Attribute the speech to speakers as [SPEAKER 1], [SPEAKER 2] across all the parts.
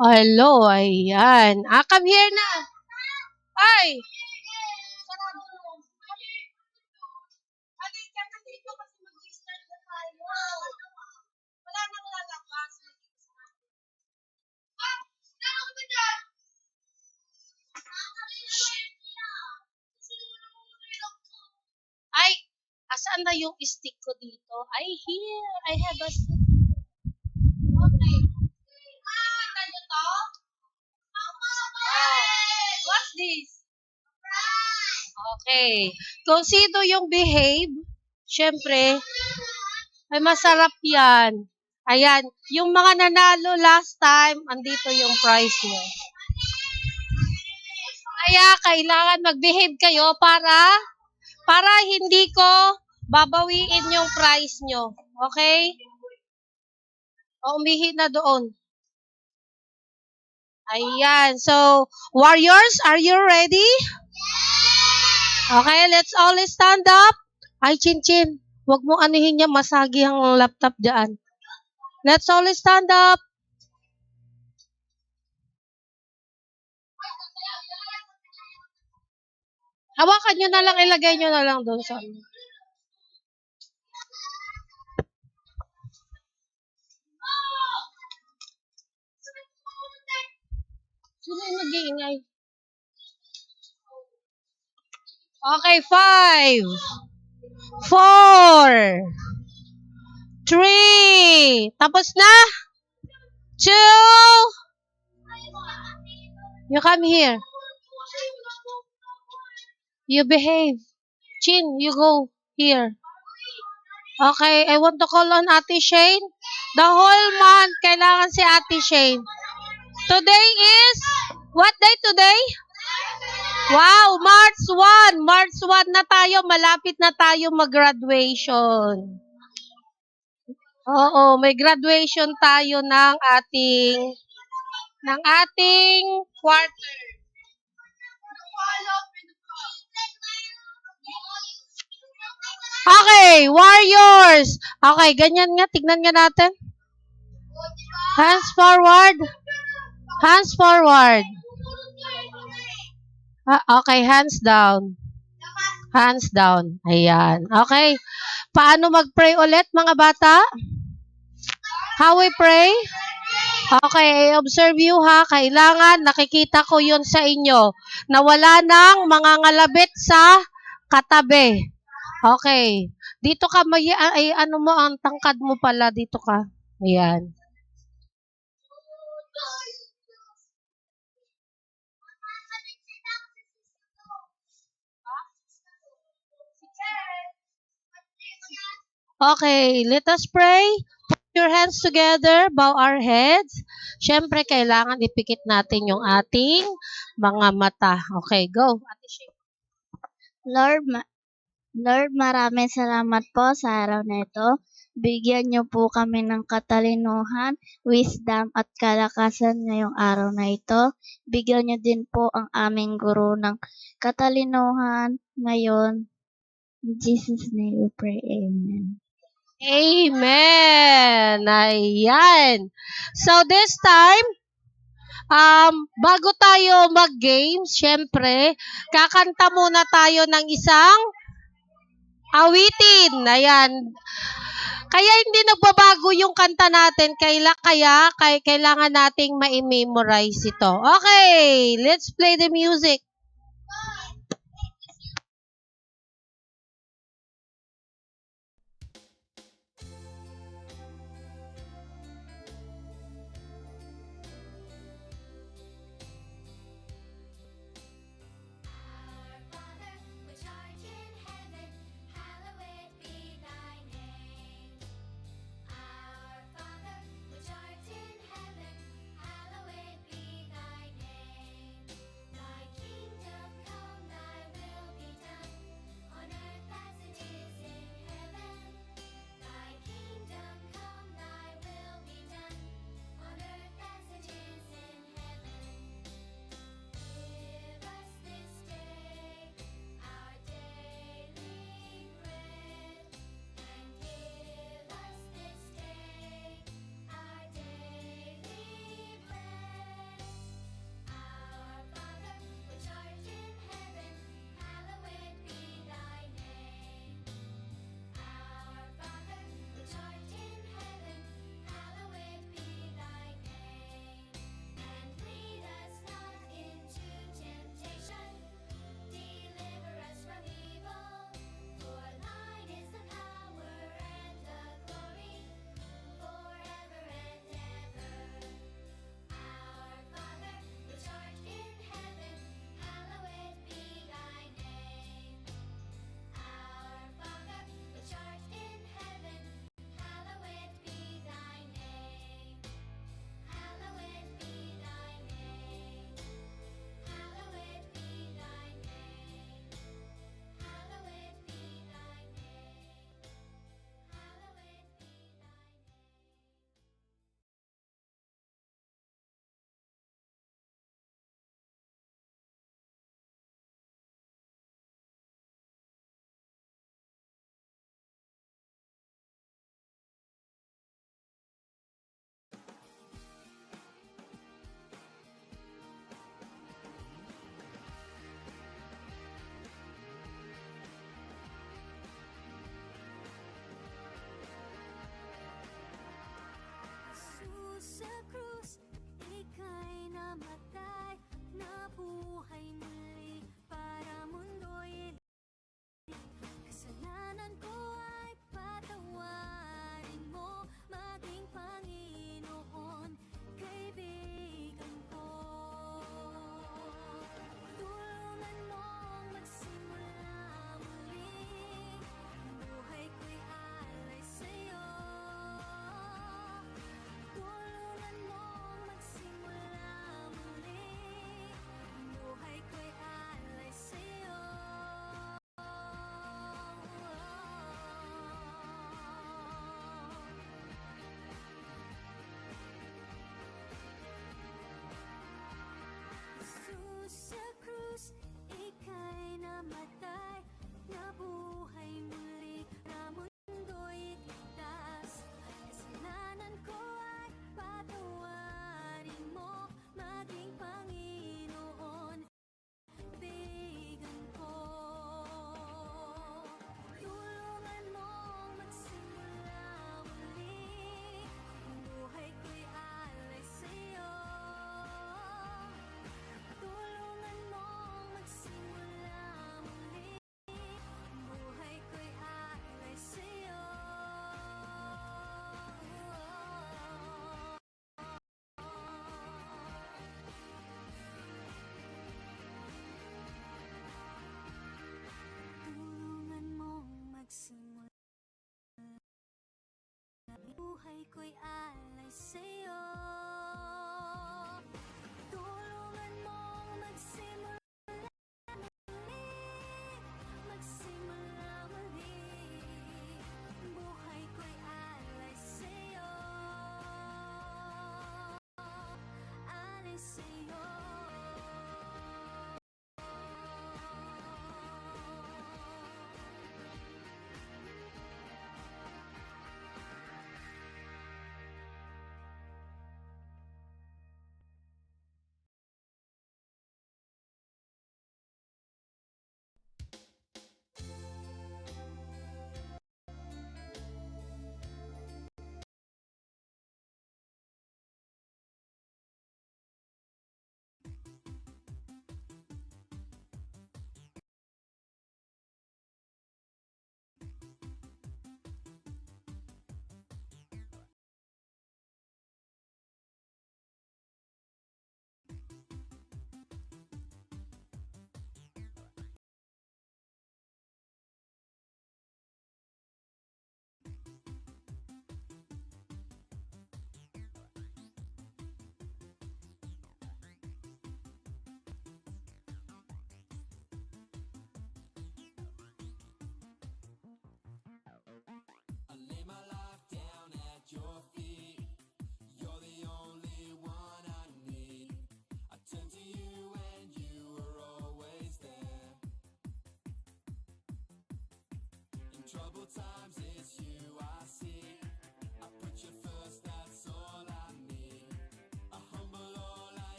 [SPEAKER 1] Hello, ayan. Come here na. Ay! Sarado mo. Halika na dito kasi mag-start na tayo. Wala nang lalabas. Ay, asaan na yung stick ko dito? Ay, here. I have a stick. Okay. Nakikita nyo to? Oh. What's this? Okay. Kung sino yung behave, syempre, ay masarap yan. Ayan. Yung mga nanalo last time, andito yung prize nyo. Kaya kailangan mag-behave kayo para hindi ko babawiin yung prize nyo. Okay? O umihi na doon. Ayan. So, warriors, are you ready? Okay, let's all stand up. Ay, Chin-Chin, huwag mo anuhin niya, masagi ang laptop dyan. Let's all stand up. Hawakan nyo na lang, ilagay nyo na lang doon sa ano. Sino yung nag-iingay? Okay, 5, 4, 3, tapos na? 2, you come here. You behave. Chin, you go here. Okay, I want to call on Ate Shane. The whole month, kailangan si Ate Shane. Today is, what day today? Wow, March 1. March 1 na tayo. Malapit na tayo mag-graduation. Oo, may graduation tayo ng ating quarter. Okay, warriors. Okay, ganyan nga. Tignan nga natin. Hands forward. Hands forward. Okay, hands down. Hands down. Ayan. Okay. Paano mag-pray ulit, mga bata? How we pray? Okay, observe you ha. Kailangan nakikita ko yun sa inyo na wala nang mga ngalabit sa katabi. Okay. Dito ka, ay ano mo, ang tangkad mo pala. Dito ka. Ayan. Okay, let us pray. Put your hands together, bow our heads. Siyempre, kailangan ipikit natin yung ating mga mata. Okay, go.
[SPEAKER 2] Lord, maraming salamat po sa araw na ito. Bigyan niyo po kami ng katalinuhan, wisdom at kalakasan ngayong araw na ito. Bigyan niyo din po ang aming guro ng katalinuhan ngayon. In Jesus' name we pray. Amen.
[SPEAKER 1] Amen. Ayan. So this time, bago tayo mag-games, syempre, kakanta muna tayo ng isang awitin. Ayan. Kaya hindi nagbabago yung kanta natin. Kailangan nating ma-memorize ito. Okay, let's play the music.
[SPEAKER 3] Thy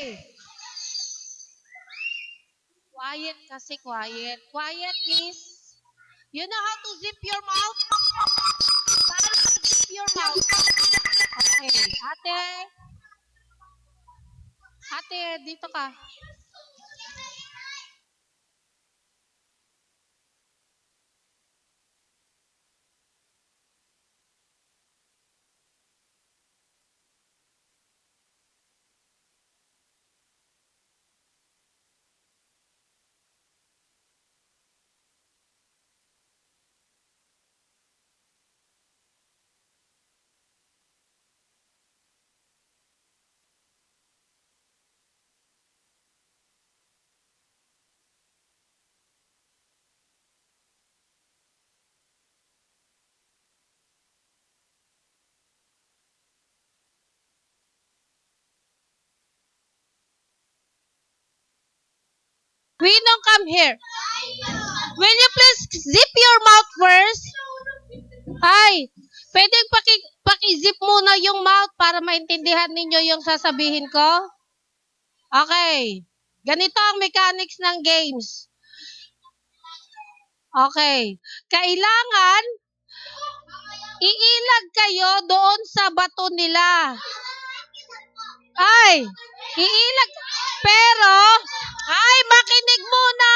[SPEAKER 1] Okay. Quiet kasi, quiet. Quiet, please. You know how to zip your mouth? Paano zip your mouth? Okay. Ate, dito ka. Winong, come here. Will you please zip your mouth first? Ay, pwedeng paki-zip muna yung mouth para maintindihan ninyo yung sasabihin ko? Okay. Ganito ang mechanics ng games. Okay. Kailangan iilag kayo doon sa bato nila. Ay, iilag. Pero, ay, makinig muna.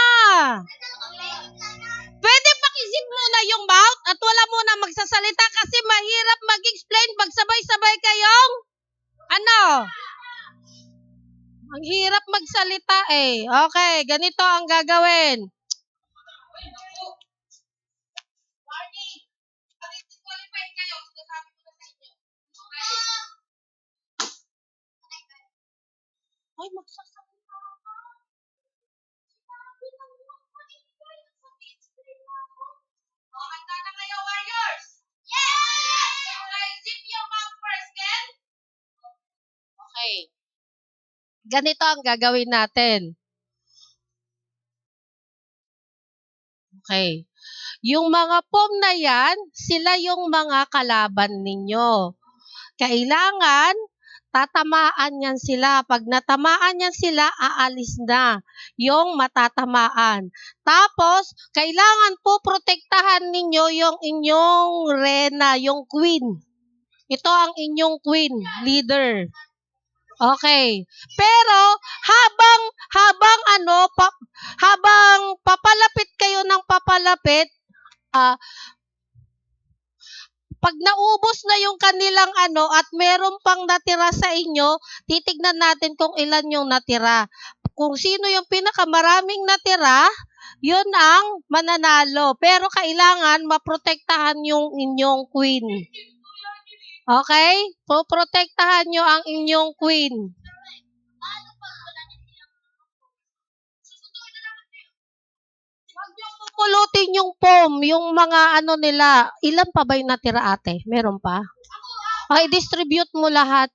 [SPEAKER 1] Pwede pakisip muna yung mouth at wala muna magsasalita kasi mahirap mag-explain pag sabay-sabay kayong ano? Ang hirap magsalita eh. Okay, ganito ang gagawin. Ay, magsasalita ka. Sinabi lang naman kanina yung mag-explain ako. O, handa na kayo, warriors? Yes! Okay, zip your mouth first, Ken. Okay. Ganito ang gagawin natin. Okay. Yung mga pom na yan, sila yung mga kalaban ninyo. Kailangan tatamaan yan sila. Pag natamaan yan sila, aalis na yung matatamaan. Tapos, kailangan po protektahan ninyo yung inyong rena, yung queen. Ito ang inyong queen, leader. Okay. Pero, habang papalapit kayo ng papalapit, pag naubos na yung kanilang at meron pang natira sa inyo, titignan natin kung ilan yung natira. Kung sino yung pinakamaraming natira, yun ang mananalo. Pero kailangan maprotektahan yung inyong queen. Okay? Poprotektahan nyo ang inyong queen. Huwag nyo pupulutin yung pom, yung mga nila. Ilan pa ba yung natira, ate? Meron pa? Okay, distribute mo lahat.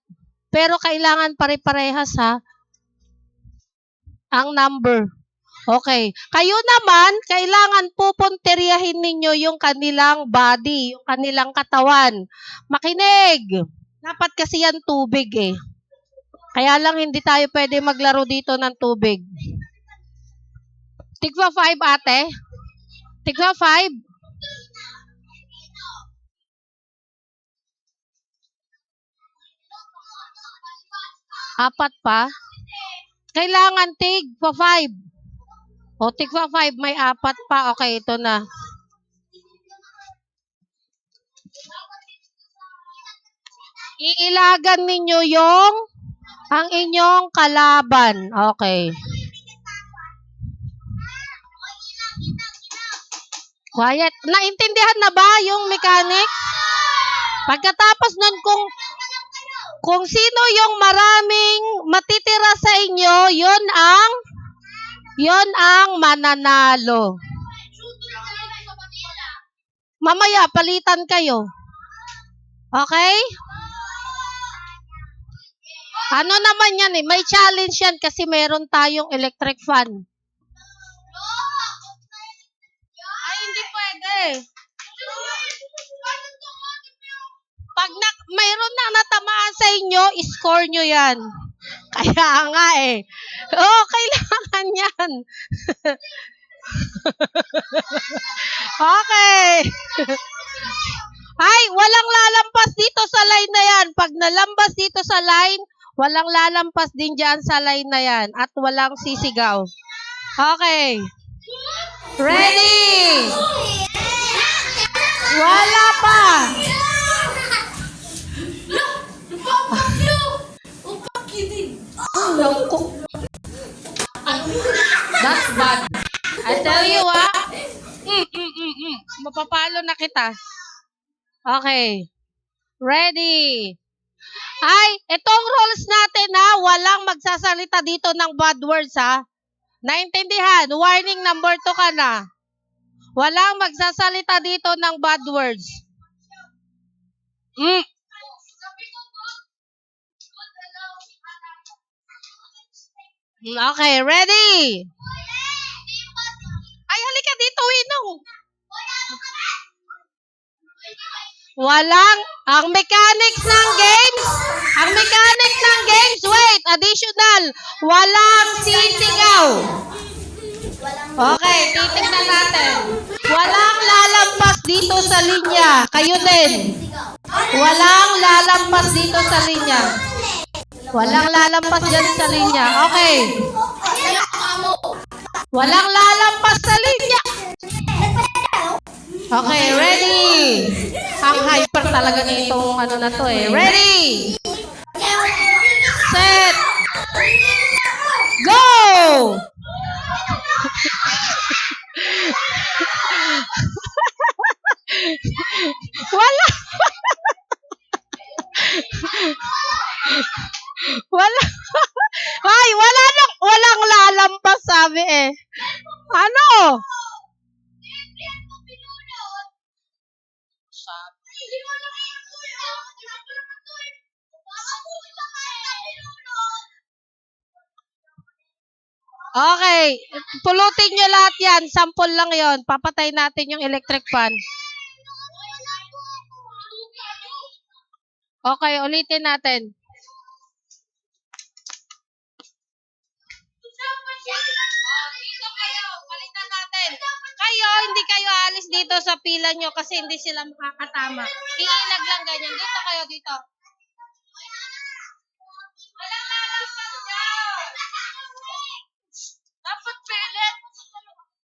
[SPEAKER 1] Pero kailangan pare-parehas ha. Ang number. Okay. Kayo naman, kailangan pupunteriyahin ninyo yung kanilang body, yung kanilang katawan. Makinig. Dapat kasi yan tubig eh. Kaya lang hindi tayo pwede maglaro dito ng tubig. Tigwa 5 ate? Tigwa 5? Apat pa? Kailangan tigwa 5. O, tigwa 5, may apat pa. Okay, ito na. Iilagan ninyo ang inyong kalaban. Okay. Quiet. Naintindihan na ba yung mechanics? Pagkatapos nun, kung sino yung maraming matitira sa inyo, yon ang mananalo. Mamaya, palitan kayo. Okay? Ano naman yan eh? May challenge yan kasi meron tayong electric fan. Ay, hindi pwede. Pag mayroon na natamaan sa inyo, score nyo yan. Kaya nga eh. Oo, kailangan yan. Okay. Ay, walang lalampas dito sa line na yan. Pag nalampas dito sa line, walang lalampas din dyan sa line na yan. At walang sisigaw. Okay. Ready? Wala pa. That's bad. I tell you mapapalo na kita. Okay. Ready. Ay, itong rules natin walang magsasalita dito ng bad words Naintindihan? Warning number 2 ka na. Walang magsasalita dito ng bad words. Okay, ready? dito, Winong. Walang, ang mechanics ng games, wait, additional, walang sisigaw. Okay, titignan natin. Walang lalampas dito sa linya. Kayo din. Walang lalampas dito sa linya. Walang lalampas dyan sa linya. Okay. Walang lalampas sa linya. Okay, ready. Ang hyper talaga nitong ano na to eh. Ready. Set. Go! Wala. Wala. Ay, walang lalampas sabi eh. Ano? Okay. Pulutin nyo lahat yan. Sample lang yon. Papatay natin yung electric fan. Okay, ulitin natin. Dito kayo. Palitan natin. Hindi kayo alis dito sa pila nyo kasi hindi sila makakatama. Iilag lang ganyan. Dito kayo, dito. Walang lalampas dyan. Dapat pilit.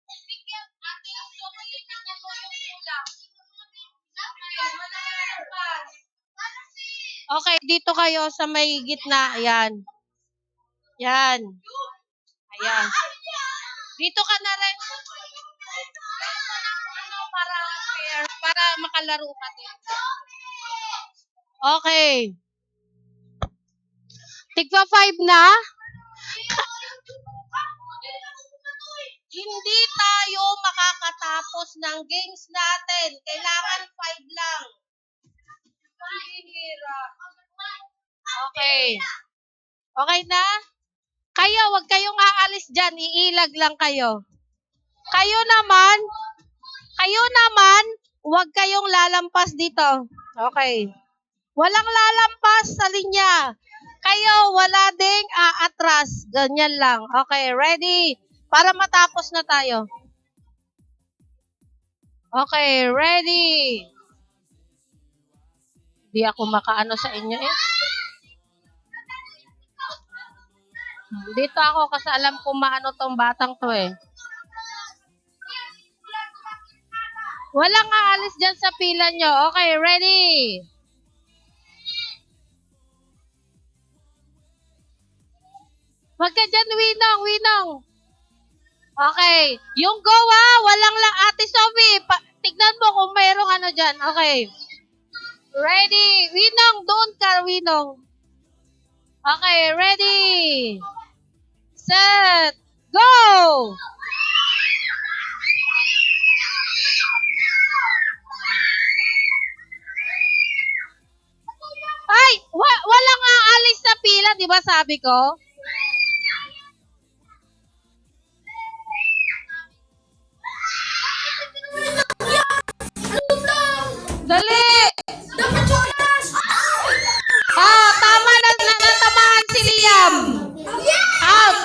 [SPEAKER 1] Bigyan natin yung pilitan mo yung kulang. Okay, dito kayo sa may gitna. Ayan. Yan. Ayan. Dito ka na rin. Para fair, para makalaro ka din. Okay. Tigpa 5 na. Hindi tayo makakatapos ng games natin. Kailangan 5 lang. Okay. Okay na? Kayo, wag kayong aalis dyan. Iilag lang kayo. Kayo naman, wag kayong lalampas dito. Okay. Walang lalampas sa linya. Kayo, wala ding aatras. Ganyan lang. Okay, ready? Para matapos na tayo. Okay, ready? Hindi ako makaano sa inyo eh. Dito ako kasi alam kung maano tong batang to eh. Walang aalis dyan sa pila nyo. Okay, ready? Wag ka dyan, Winong. Okay. Yung goa, walang lang. Ate Sophie, tignan mo kung mayroong ano dyan. Okay. Ready? Winong, doon ka, Winong. Okay, ready? Set. Go! Ay, walang aalis sa pila, di ba sabi ko? Dali! Tama na natamaan si Liam. Out!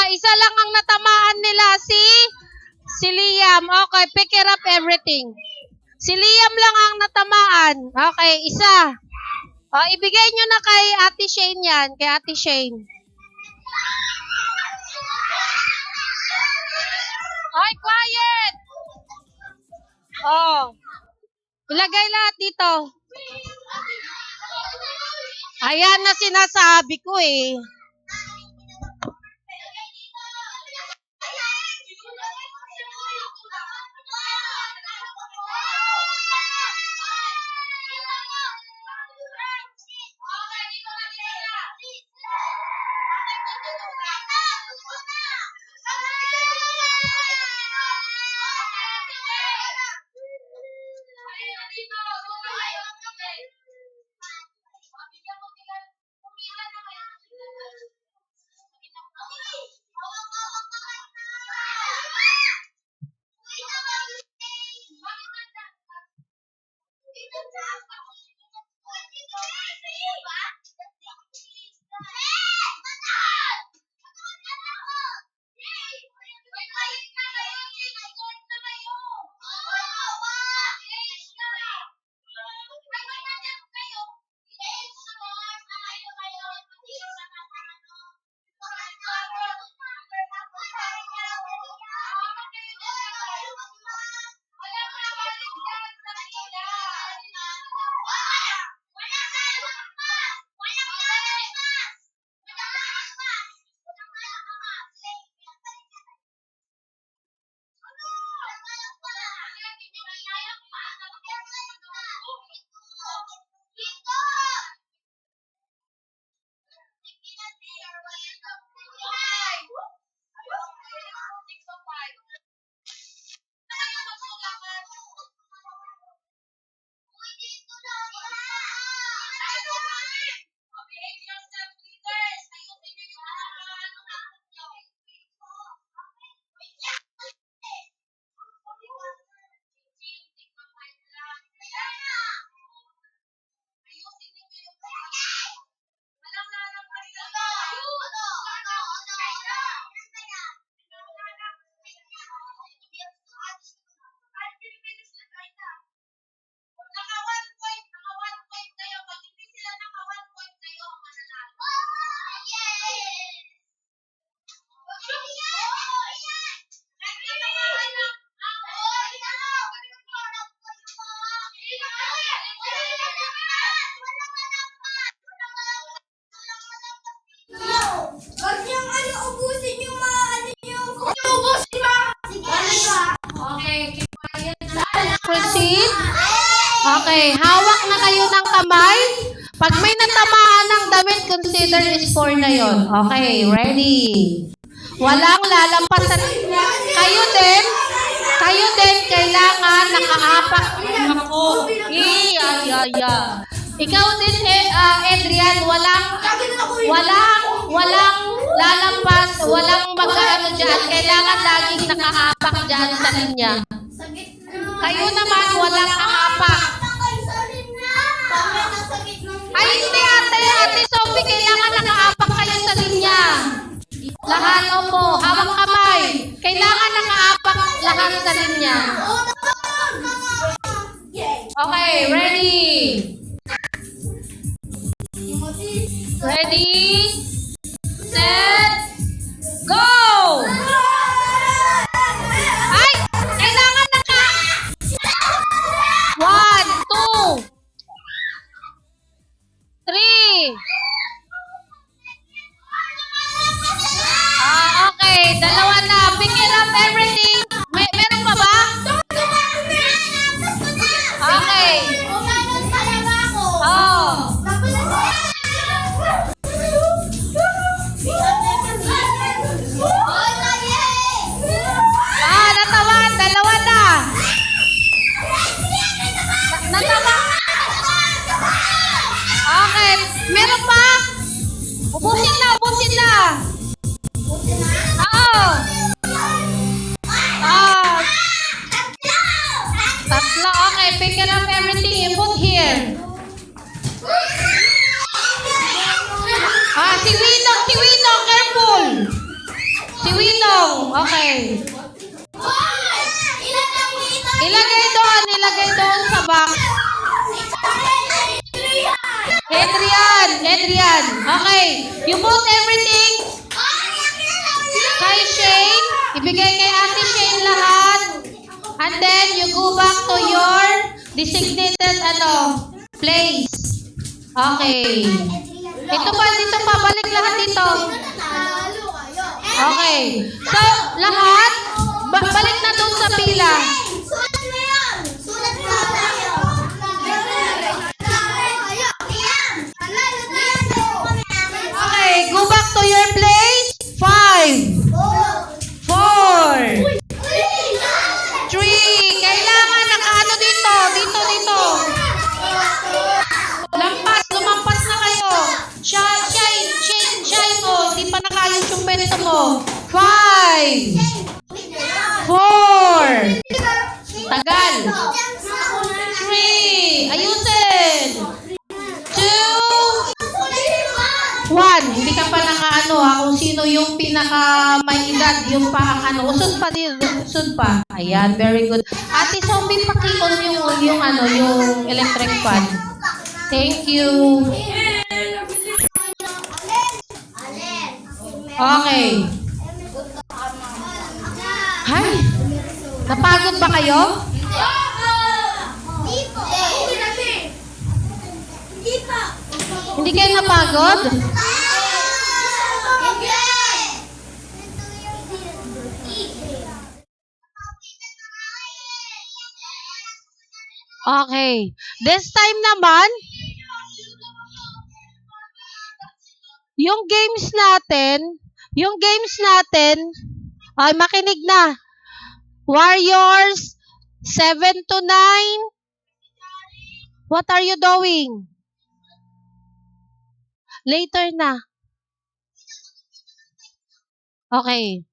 [SPEAKER 1] Isa lang ang natamaan nila si Liam. Okay, pick it up everything. Si Liam lang ang natamaan. Okay, isa. Ibigay nyo na kay Ate Shane yan. Kay Ate Shane. Ay, quiet! Ilagay lahat dito. Ayan na sinasabi ko eh. Okay, hawak na kayo ng kamay. Pag may natamaan ng damit, consider is 4 na yon. Okay, ready. Walang lalampasan. Kayo din, kailangan nakaapak. Ako. Ikaw din, Adrian, walang lalampas, walang mag-ano dyan. Kailangan laging nakaapak dyan sa linya. Kayo naman, walang aapak. Ay, hindi ate Sophie, kailangan nakaapak kayo sa linya. Lahat, opo, hawak kamay. Kailangan nakaapak lahat sa linya. Okay, ready? Ready? Set? Go! Ay! Kailangan naka... 1, 2, 3. Okay. Dalawa na. Pick it up everything. Meron pa ba? Okay. Oh. Natawan. Dalawa na. Natawan. Okay. Meron pa? Ubusin na. Oo. Tatlo. Okay. Pick it up everything you put here. Si Winong. Careful. Si Winong. Okay. Ilagay doon sa box. Adrian. Okay. You put everything kay Shane. Ibigay kay Ate Shane lahat. And then, you go back to your designated place. Okay. Ito pa. Balik lahat dito. Okay. So, lahat, balik na doon sa pila. Okay, go back to your place. 5, 4, 3. Kailangan nakaano dito. Lumampas na kayo. Shine mo. Hindi pa nakayos yung pwesto mo. 5, 4. Tagal. 3. Ayusin. 2, 1. Hindi ka pa nakaano kung sino yung pinaka may edad, yung pa usod pa. Ayan, very good. Ate Sophie, paki-on yung electric fan. Thank you. Okay. Hay, napagod ba kayo? Hindi kayo napagod? Okay. This time naman, yung games natin, ay makinig na. Warriors, 7 to 9. What are you doing? Later na. Okay.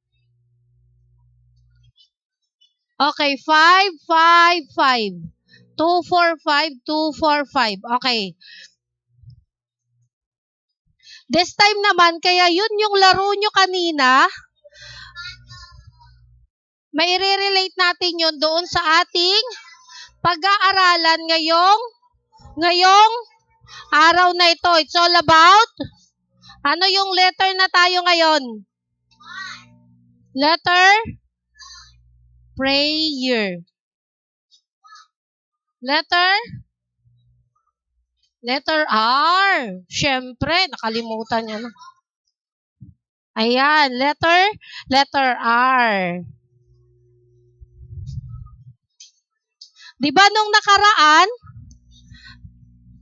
[SPEAKER 1] Okay, 5, 5, 5. 2, 4, 5, 2, 4, 5. Okay. This time naman, kaya yun yung laro nyo kanina, may i-relate natin yun doon sa ating pag-aaralan ngayong araw na ito. It's all about, ano yung letter na tayo ngayon? Letter? Prayer. Letter R. Siyempre, nakalimutan niya na. Ayan, letter R. Di ba nung nakaraan,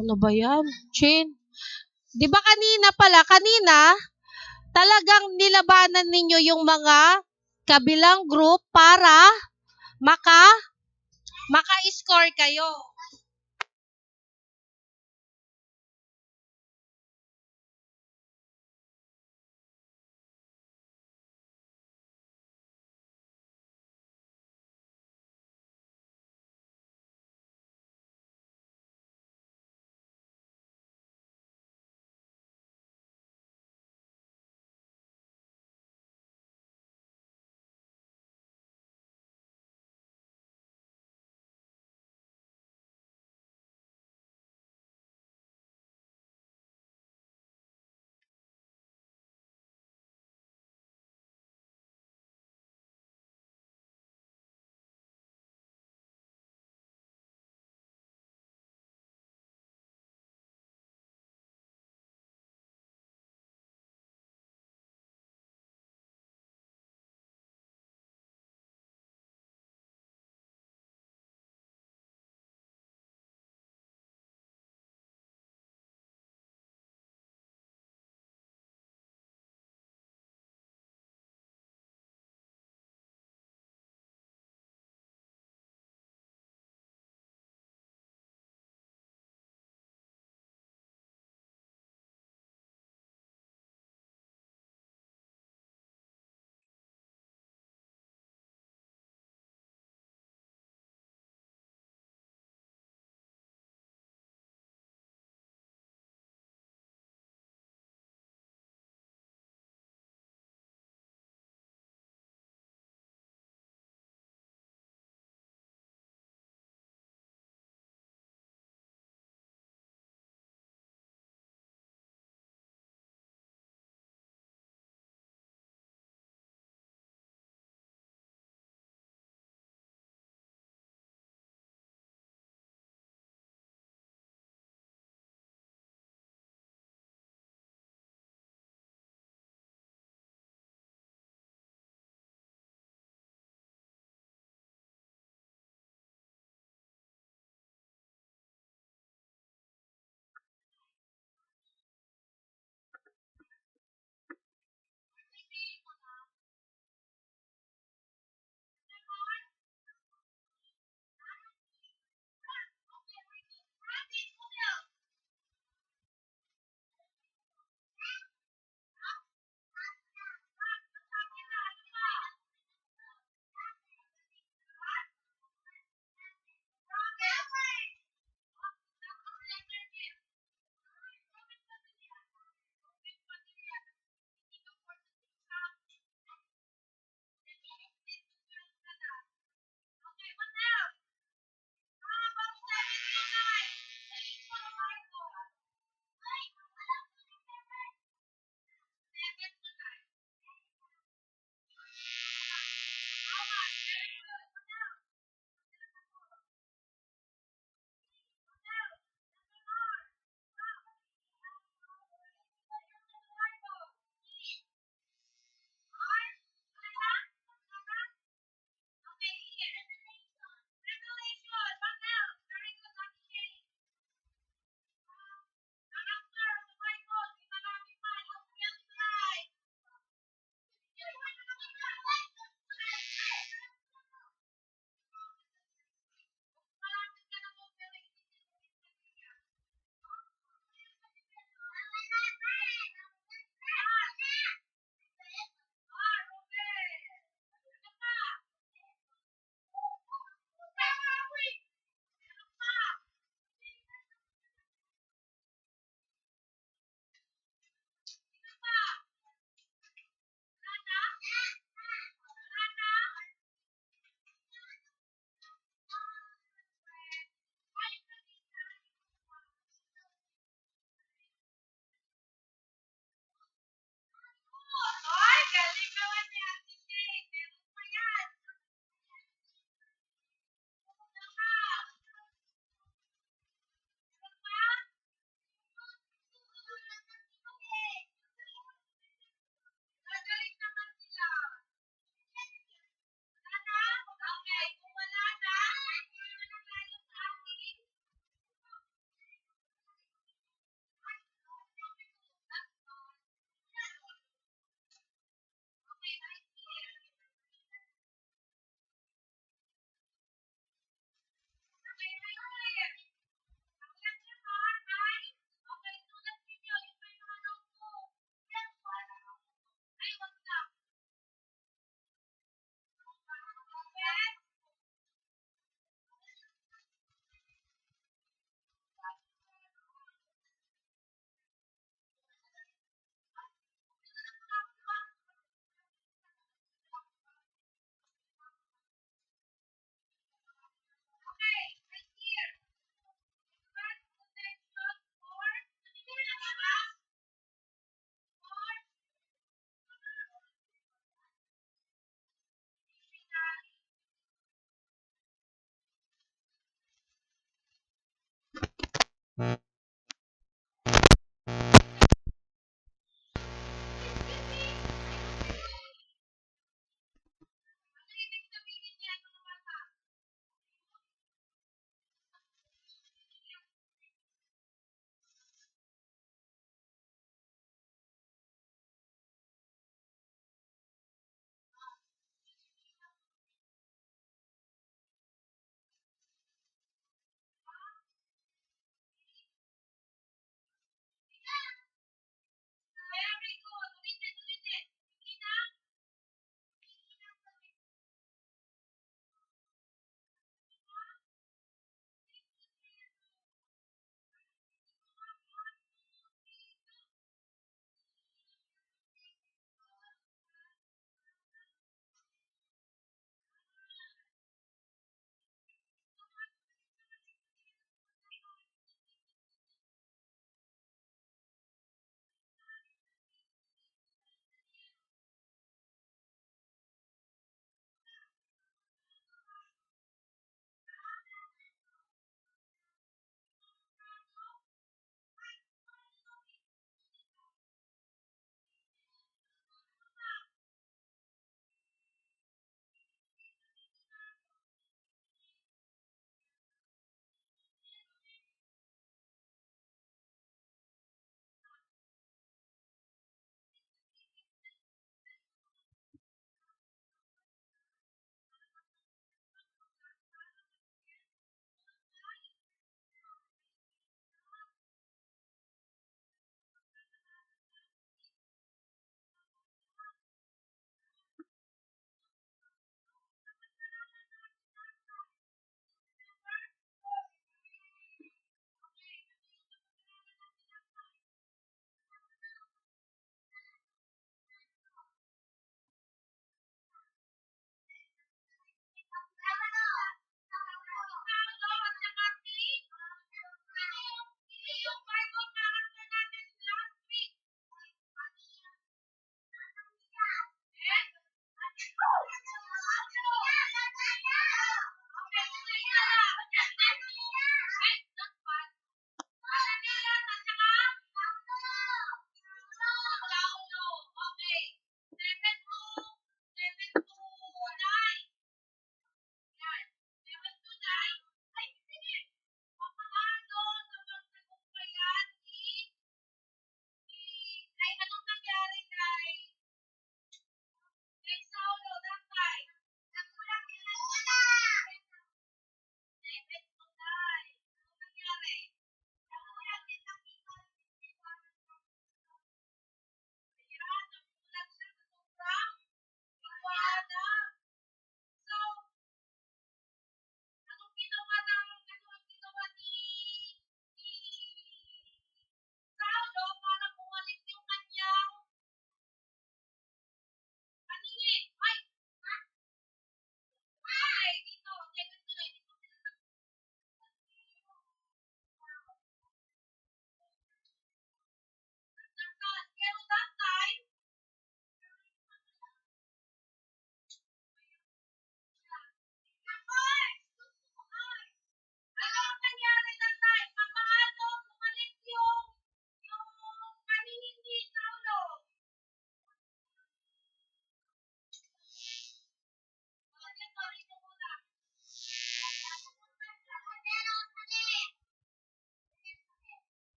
[SPEAKER 1] Ano ba yan? Chin. Di ba kanina, talagang nilabanan ninyo yung mga kabilang group para maka-score kayo.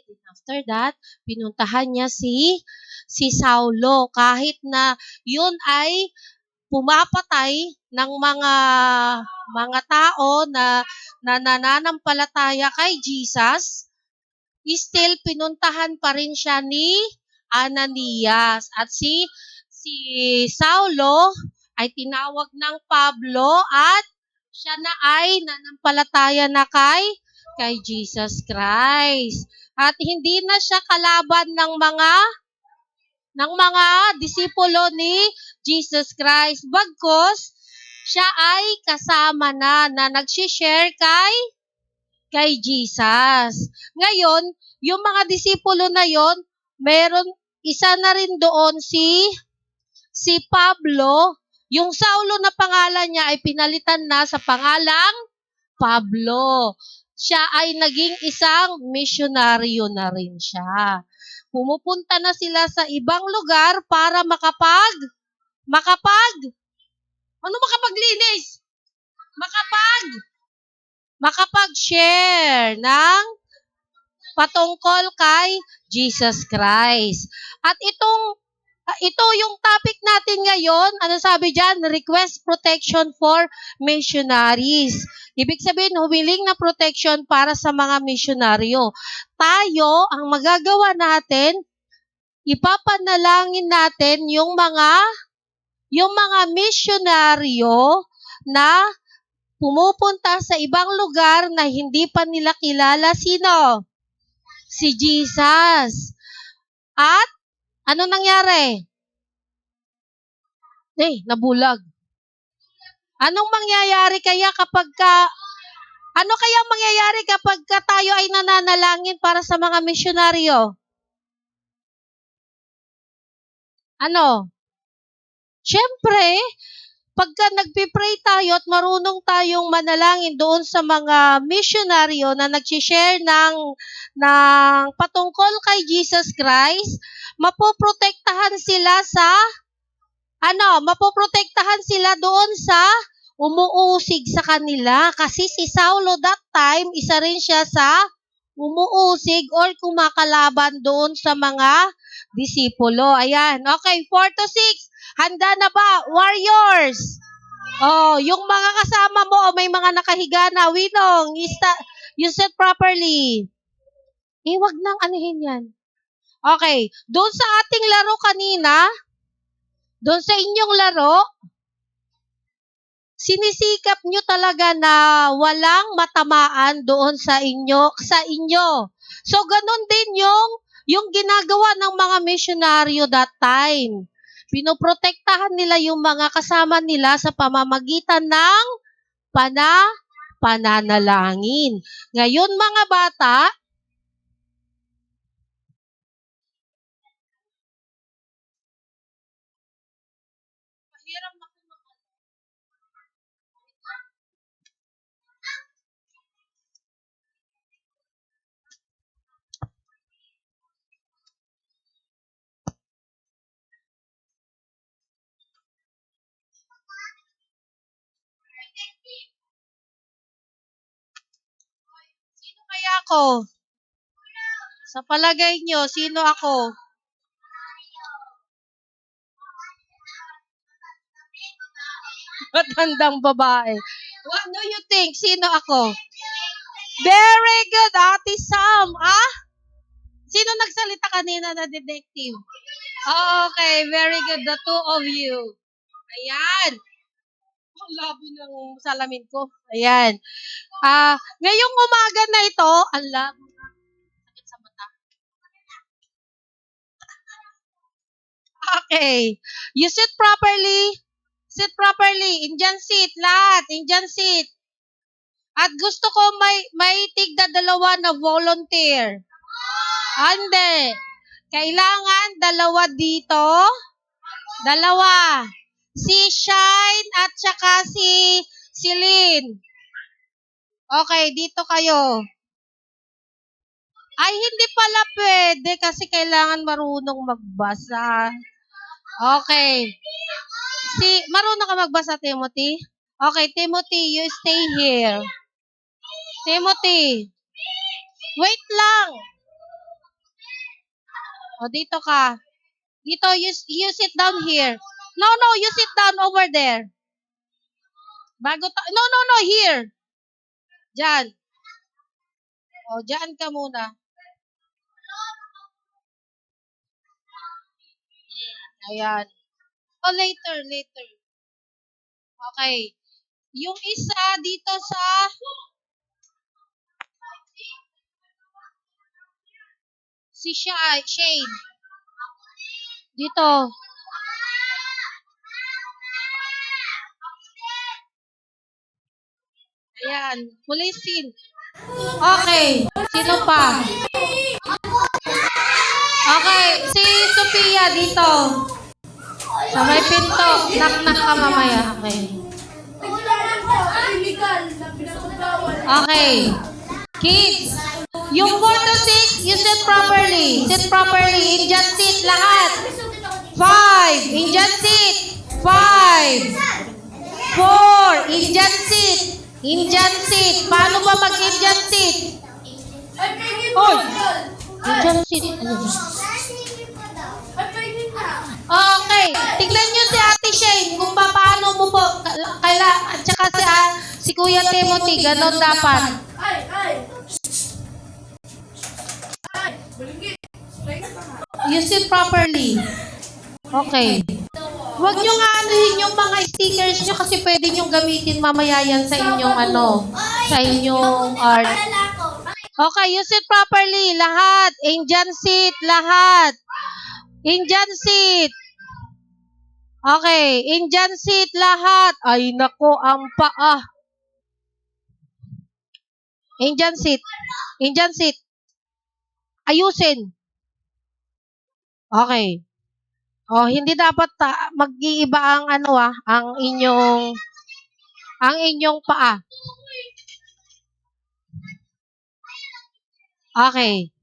[SPEAKER 1] then after that, pinuntahan niya si Saulo kahit na yun ay pumapatay ng mga tao na nananampalataya kay Jesus, still pinuntahan pa rin siya ni Ananias. At si Saulo ay tinawag ng Pablo at siya na ay nanampalataya na kay Jesus Christ. At hindi na siya kalaban ng mga disipulo ni Jesus Christ. Bagkus, siya ay kasama na nagsishare kay Jesus. Ngayon, yung mga disipulo na yon, meron isa na rin doon si Pablo. Yung Saulo na pangalan niya ay pinalitan na sa pangalang Pablo. Siya ay naging isang misyonaryo na rin siya. Pumupunta na sila sa ibang lugar para makapaglinis? Makapag-share ng patungkol kay Jesus Christ. At ito yung topic natin ngayon. Ano sabi dyan? Request protection for missionaries. Ibig sabihin, humiling na protection para sa mga misyonaryo. Tayo, ang magagawa natin, ipapanalangin natin yung mga misyonaryo na pumupunta sa ibang lugar na hindi pa nila kilala sino? Si Jesus. At ano nangyari? Nabulag. Anong mangyayari kaya kapag tayo ay nananalangin para sa mga misyonaryo? Ano? Siyempre, pagka nagpipray tayo at marunong tayong manalangin doon sa mga misyonaryo na nagsishare ng patungkol kay Jesus Christ, mapoprotektahan sila doon sa umuusig sa kanila. Kasi si Saulo that time, isa rin siya sa umuusig or kumakalaban doon sa mga disipulo. Ayan. Okay, 4 to 6. Handa na ba? Warriors! Yung mga kasama mo, may mga nakahiga na. Winong, you sit properly. Wag nang anuhin yan. Okay, doon sa ating laro kanina, doon sa inyong laro, sinisikap nyo talaga na walang matamaan doon sa inyo. So, ganun din yung ginagawa ng mga misyonaryo that time. Pinoprotektahan nila yung mga kasama nila sa pamamagitan ng pananalangin. Ngayon, mga bata, sino kaya ako? Sa palagay nyo, sino ako? Matandang babae. What do you think? Sino ako? Very good, Ate Sam. Sino nagsalita kanina na detective? Okay, very good. The two of you. Ayan. Ang labo ng salamin ko. Ayan. Ngayong umaga na ito, ang labo na. Sakit sa mata. Okay. You sit properly. Sit properly. Indian seat. Lahat. Indian seat. At gusto ko may tigda dalawa na volunteer. Hindi. Kailangan dalawa dito. Dalawa. Si Shine at saka si Lynn. Okay, dito kayo. Ay, hindi pala pwede kasi kailangan marunong magbasa. Okay. Marunong ka magbasa, Timothy? Okay, Timothy, you stay here. Timothy. Wait lang. O, dito ka. Dito, you sit down here. No, you sit down over there. No, here. Diyan. O, diyan ka muna. Ayan. O, later. Okay. Yung isa dito sa si Shane. Dito. Ayan. Pulisin. Okay. Sino pa? Okay. Si Sophia dito. Sa may pinto. Knock ka mamaya. Okay. Okay. Kids. Yung 4 to 6, you sit properly. Sit properly. Indian seat lahat. 5. Indian seat. 5. 4. Indian seat. Indian seat. Paano ba mag-Indian seat? Hoy! Indian seat. Okay. Tignan nyo si Ate Shane kung paano mo po at saka si Kuya Timothy. Ganon dapat. You sit properly. Okay. Huwag nyo nga anuhin yung mga stickers nyo kasi pwede nyo gamitin mamaya yan sa inyong sa inyong art. Okay, you sit properly. Lahat. Indian seat. Lahat. Indian seat. Okay. Indian seat. Lahat. Ay, nako, ang paa. Indian seat. Indian seat. Ayusin. Okay. Oh, hindi dapat mag-iiba ang ang inyong paa. Okay.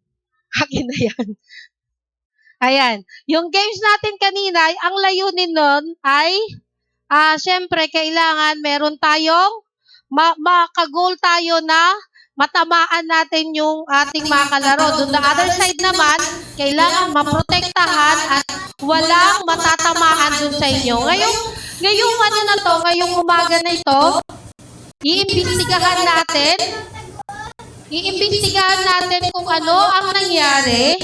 [SPEAKER 1] Akin na yan. Ayan. Yung games natin kanina, ang layunin nun ay, syempre, kailangan meron tayong, maka-goal tayo na matamaan natin yung ating mga kalaro. Doon the other side naman, kailangan maprotektahan at walang matatamaan doon sa inyo. Ngayong umaga na ito, iimbestigahan natin kung ano ang nangyari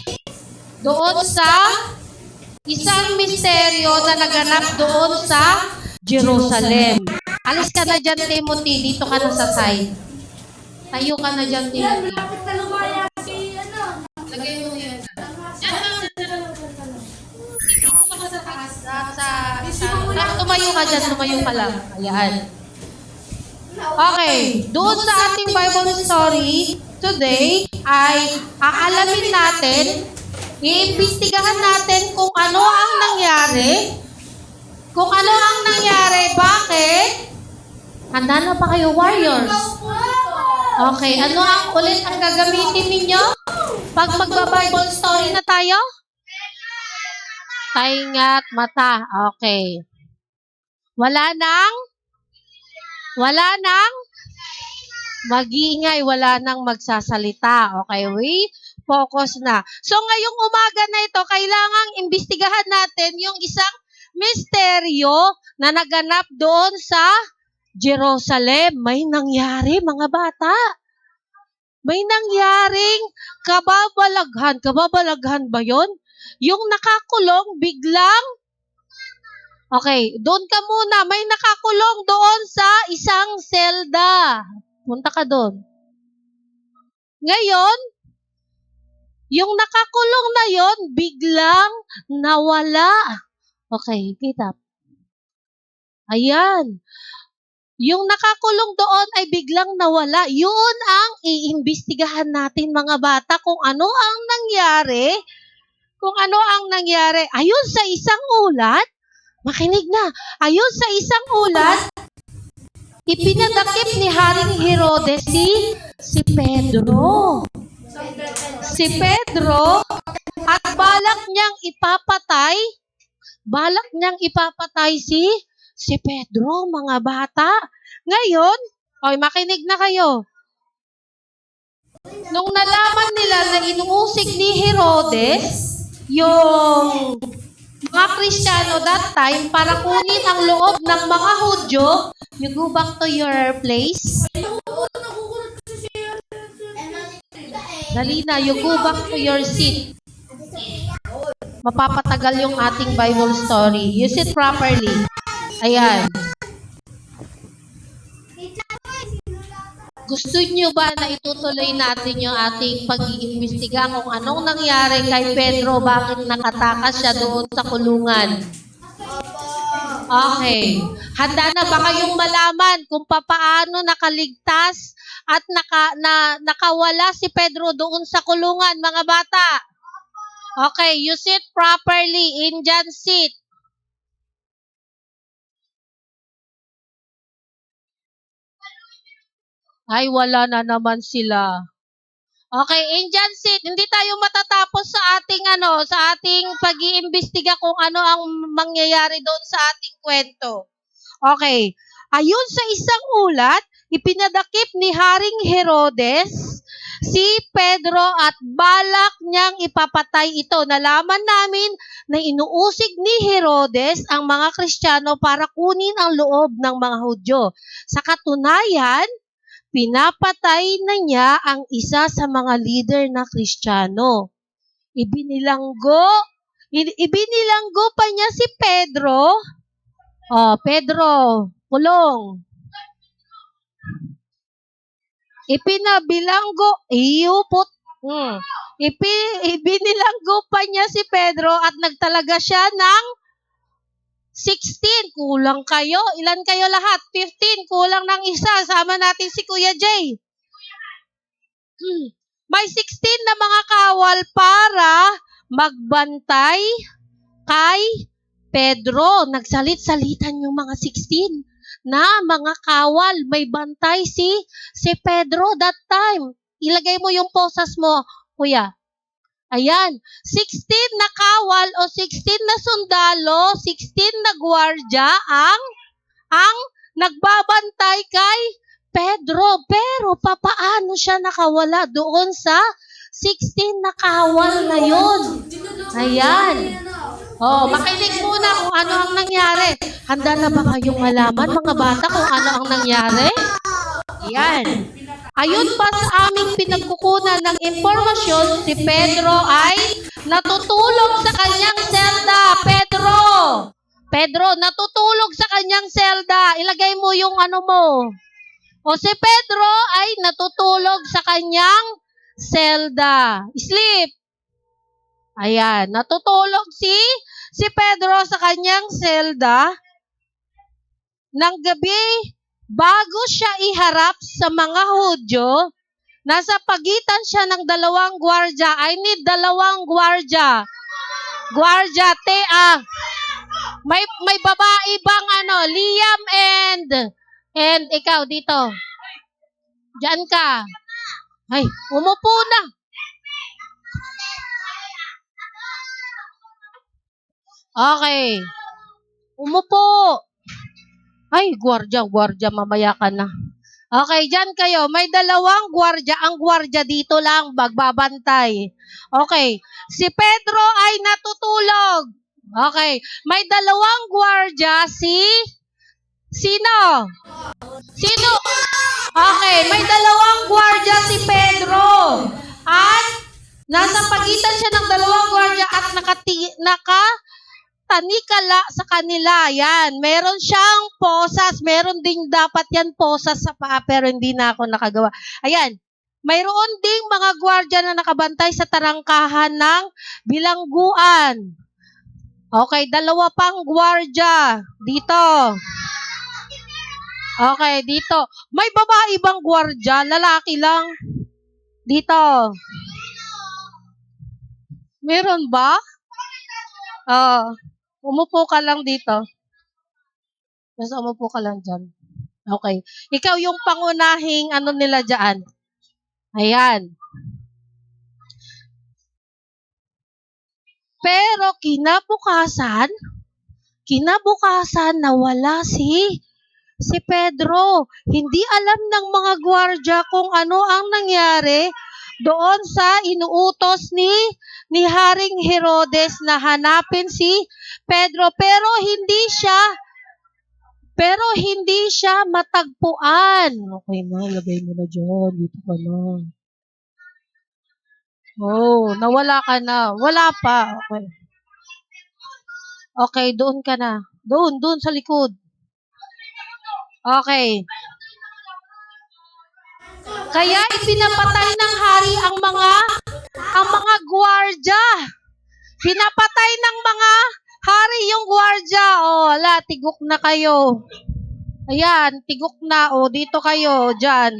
[SPEAKER 1] doon sa isang misteryo na naganap doon sa Jerusalem. Alis ka na dyan, Timothy. Dito ka na sa side. Tayo ka na dyan, Timothy. Lagay mo yan. Tumayo ka dyan. Tumayo ka lang. Ayan. Okay. Doon sa ating Bible story today ay aalamin natin, iimbestigahan natin kung ano ang nangyari. Bakit? Handa na pa kayo, warriors? Okay, ano ang ulit ang gagamitin ninyo? Pag magba-Bible story na tayo? Taingat mata. Okay. Wala nang mag-iingay, wala nang magsasalita. Okay, we focus na. So, ngayong umaga na ito, kailangang imbestigahan natin yung isang misteryo na naganap doon sa Jerusalem. May nangyari, mga bata. May nangyaring kababalaghan. Kababalaghan ba yon? Yung nakakulong biglang, okay, doon ka muna. May nakakulong doon sa isang selda. Punta ka doon. Ngayon, yung nakakulong na yon biglang nawala. Okay, kita. Ayan. Yung nakakulong doon ay biglang nawala. Yun ang iimbestigahan natin, mga bata, kung ano ang nangyari. Ayon sa isang ulat, makinig na, ayon sa isang ulat, ipinadakip ni Haring Herodes si Pedro. At balak niyang ipapatay si Pedro, mga bata. Ngayon, makinig na kayo. Nung nalaman nila na inuusig ni Herodes yung mga Kristiyano that time para kunin ang loob ng mga Hudyo. You go back to your place. Dali na, you go back to your seat. Mapapatagal yung ating Bible story. You sit properly. Ayan. Gusto nyo ba na itutuloy natin yung ating pag-iimbestiga kung anong nangyari kay Pedro, bakit nakatakas siya doon sa kulungan? Okay. Handa na ba kayong malaman kung papaano nakaligtas at nakawala si Pedro doon sa kulungan, mga bata? Okay, you sit properly. Indian seat. Ay, wala na naman sila. Okay, Indian seat. Hindi tayo matatapos sa ating sa ating pag-iimbestiga kung ano ang mangyayari doon sa ating kwento. Okay. Ayon sa isang ulat, ipinadakip ni Haring Herodes si Pedro at balak niyang ipapatay ito. Nalaman namin na inuusig ni Herodes ang mga Kristiyano para kunin ang loob ng mga Hudyo. Sa katunayan, pinapatay na niya ang isa sa mga leader na Kristiyano. Ibinilanggo pa niya si Pedro. Oh, Pedro, kulong. Ibinilanggo pa niya si Pedro at nagtalaga siya ng 16. Kulang kayo. Ilan kayo lahat? 15. Kulang ng isa. Sama natin si Kuya Jay. May 16 na mga kawal para magbantay kay Pedro. Nagsalit-salitan yung mga 16 na mga kawal. May bantay si Pedro that time. Ilagay mo yung posas mo, Kuya. Ayan, 16 na kawal o 16 na sundalo, 16 na gwardya ang nagbabantay kay Pedro. Pero papaano siya nakawala doon sa 16 na kawal na yun? Ayan. Oh, makinig muna kung ano ang nangyari. Handa na ba kayong malaman, mga bata, kung ano ang nangyari? Ayan. Ayon pa sa aming pinagkukunan ng impormasyon, si Pedro ay natutulog sa kanyang selda. Pedro, natutulog sa kanyang selda. Ilagay mo yung mo. O si Pedro ay natutulog sa kanyang selda. Sleep. Ayan, natutulog si Pedro sa kanyang selda ng gabi. Bago siya iharap sa mga Hudyo, nasa pagitan siya ng dalawang gwardya. I need dalawang gwardya. Gwardya, may babae bang Liam and ikaw dito. Diyan ka. Ay, umupo na. Okay. Umupo. Ay, gwardya, mamaya ka na. Okay, dyan kayo. May dalawang gwardya. Ang gwardya dito lang, magbabantay. Okay. Si Pedro ay natutulog. Okay. May dalawang gwardya Sino? Okay, may dalawang gwardya si Pedro. At nasa pagitan siya ng dalawang gwardya at tanikala sa kanila. Yan. Meron siyang posas. Meron ding dapat yan posas sa paa pero hindi na ako nakagawa. Ayan. Mayroon ding mga gwardya na nakabantay sa tarangkahan ng bilangguan. Okay, dalawa pang gwardya. Dito. Okay, dito. May babae bang gwardya? Lalaki lang. Dito. Meron ba? Umupo ka lang dito. Basta umupo ka lang dyan. Okay. Ikaw yung pangunahing nila dyan. Ayan. Pero kinabukasan nawala si Pedro. Hindi alam ng mga gwardya kung ano ang nangyari doon sa inuutos ni Haring Herodes na hanapin si Pedro, pero hindi siya matagpuan. Okay na, lagay mo na dyan. Dito ka na. Oh, nawala ka na. Wala pa. Okay. Okay, doon ka na. Doon sa likod. Okay. Kaya ipinapatay ng hari ang mga gwardiya. Pinapatay ng mga hari yung gwardiya. Oh, ala, tigok na kayo. Ayan, tigok na. Oh, dito kayo, dyan.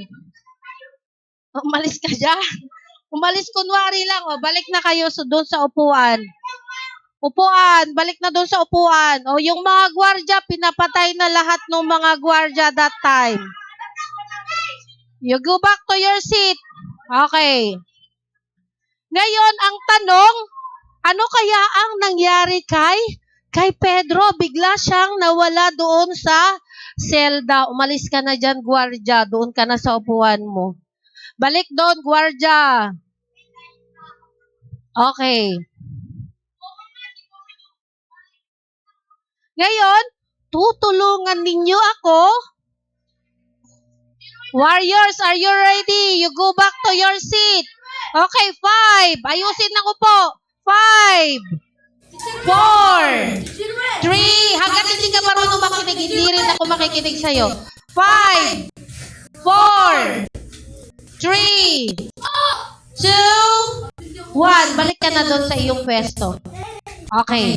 [SPEAKER 1] Umalis ka dyan. Umalis kunwari lang. Oh, balik na kayo doon sa upuan. Balik na doon sa upuan. O, yung mga gwardiya, pinapatay na lahat ng mga gwardiya that time. You go back to your seat. Okay. Ngayon, ang tanong, ano kaya ang nangyari kay Pedro? Bigla siyang nawala doon sa selda. Umalis ka na dyan, gwardiya. Doon ka na sa upuan mo. Balik doon, gwardiya. Okay. Ngayon, tutulungan ninyo ako. Warriors, are you ready? You go back to your seat. Okay, 5. Ayusin ako po. 5, 4, 3. Hanggat hindi ka marunong makinig, hindi rin ako makikinig sa'yo. 5, 4, 3, 2, 1. Balik ka na doon sa iyong pwesto. Okay.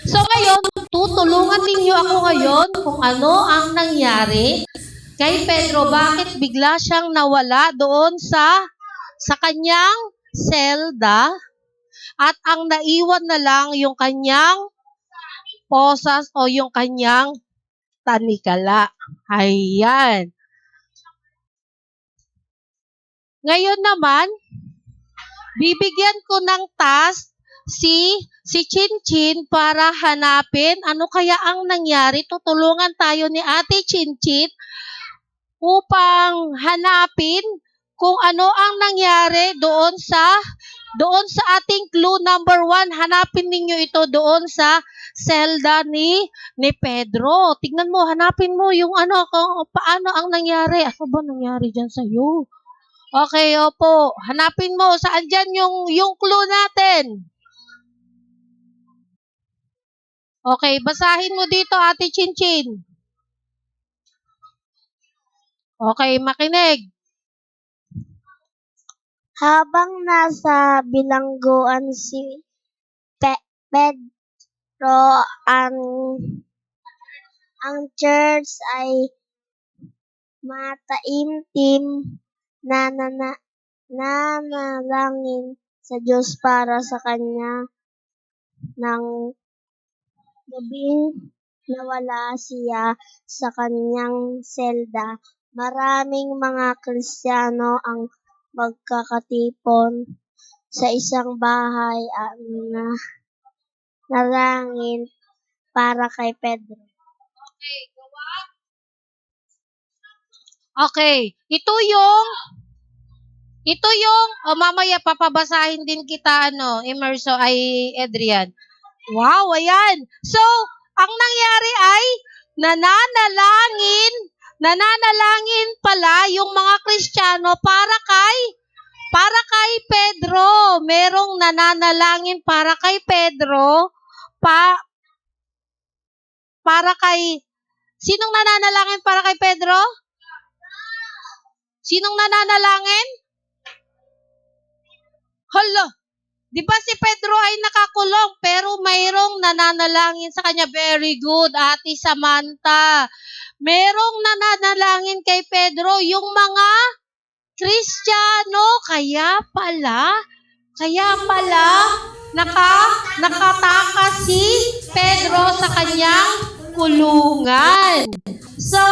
[SPEAKER 1] So ngayon, tutulungan ninyo ako ngayon kung ano ang nangyari kay Pedro. Bakit bigla siyang nawala doon sa kanyang selda at ang naiwan na lang yung kanyang posas o yung kanyang tanikala. Ayan. Ngayon naman, bibigyan ko ng task si Chinchin para hanapin ano kaya ang nangyari. Tutulungan tayo ni Ate Chinchin upang hanapin kung ano ang nangyari doon sa ating clue number 1. Hanapin ninyo ito doon sa selda ni Pedro. Tignan mo, hanapin mo yung kung paano ang nangyari. Ano ba nangyari dyan sa'yo? Okay, opo. Hanapin mo, saan dyan yung clue natin? Okay, basahin mo dito, Ate Chinchin. Okay, makinig.
[SPEAKER 2] Habang nasa bilangguan si Pedro, ang church ay mataimtim na nanalangin sa Diyos para sa kanya. Nang gabing nawala siya sa kanyang selda, maraming mga Kristiyano ang magkakatipon sa isang bahay at nalangin para kay Pedro.
[SPEAKER 1] Okay, ito yung mamaya papabasahin din kita Emerso ay Adrian. Wow, ayan. So, ang nangyari ay nananalangin pala yung mga Kristiyano para kay Pedro. Merong nananalangin para kay Pedro, para kay sinong nananalangin para kay Pedro? Sinong nananalangin? Hala, di ba si Pedro ay nakakulong pero mayroong nananalangin sa kanya? Very good, Ate Samantha. Merong nananalangin kay Pedro yung mga Kristiyano. Kaya pala nakatakas si Pedro sa kanyang kulungan. So,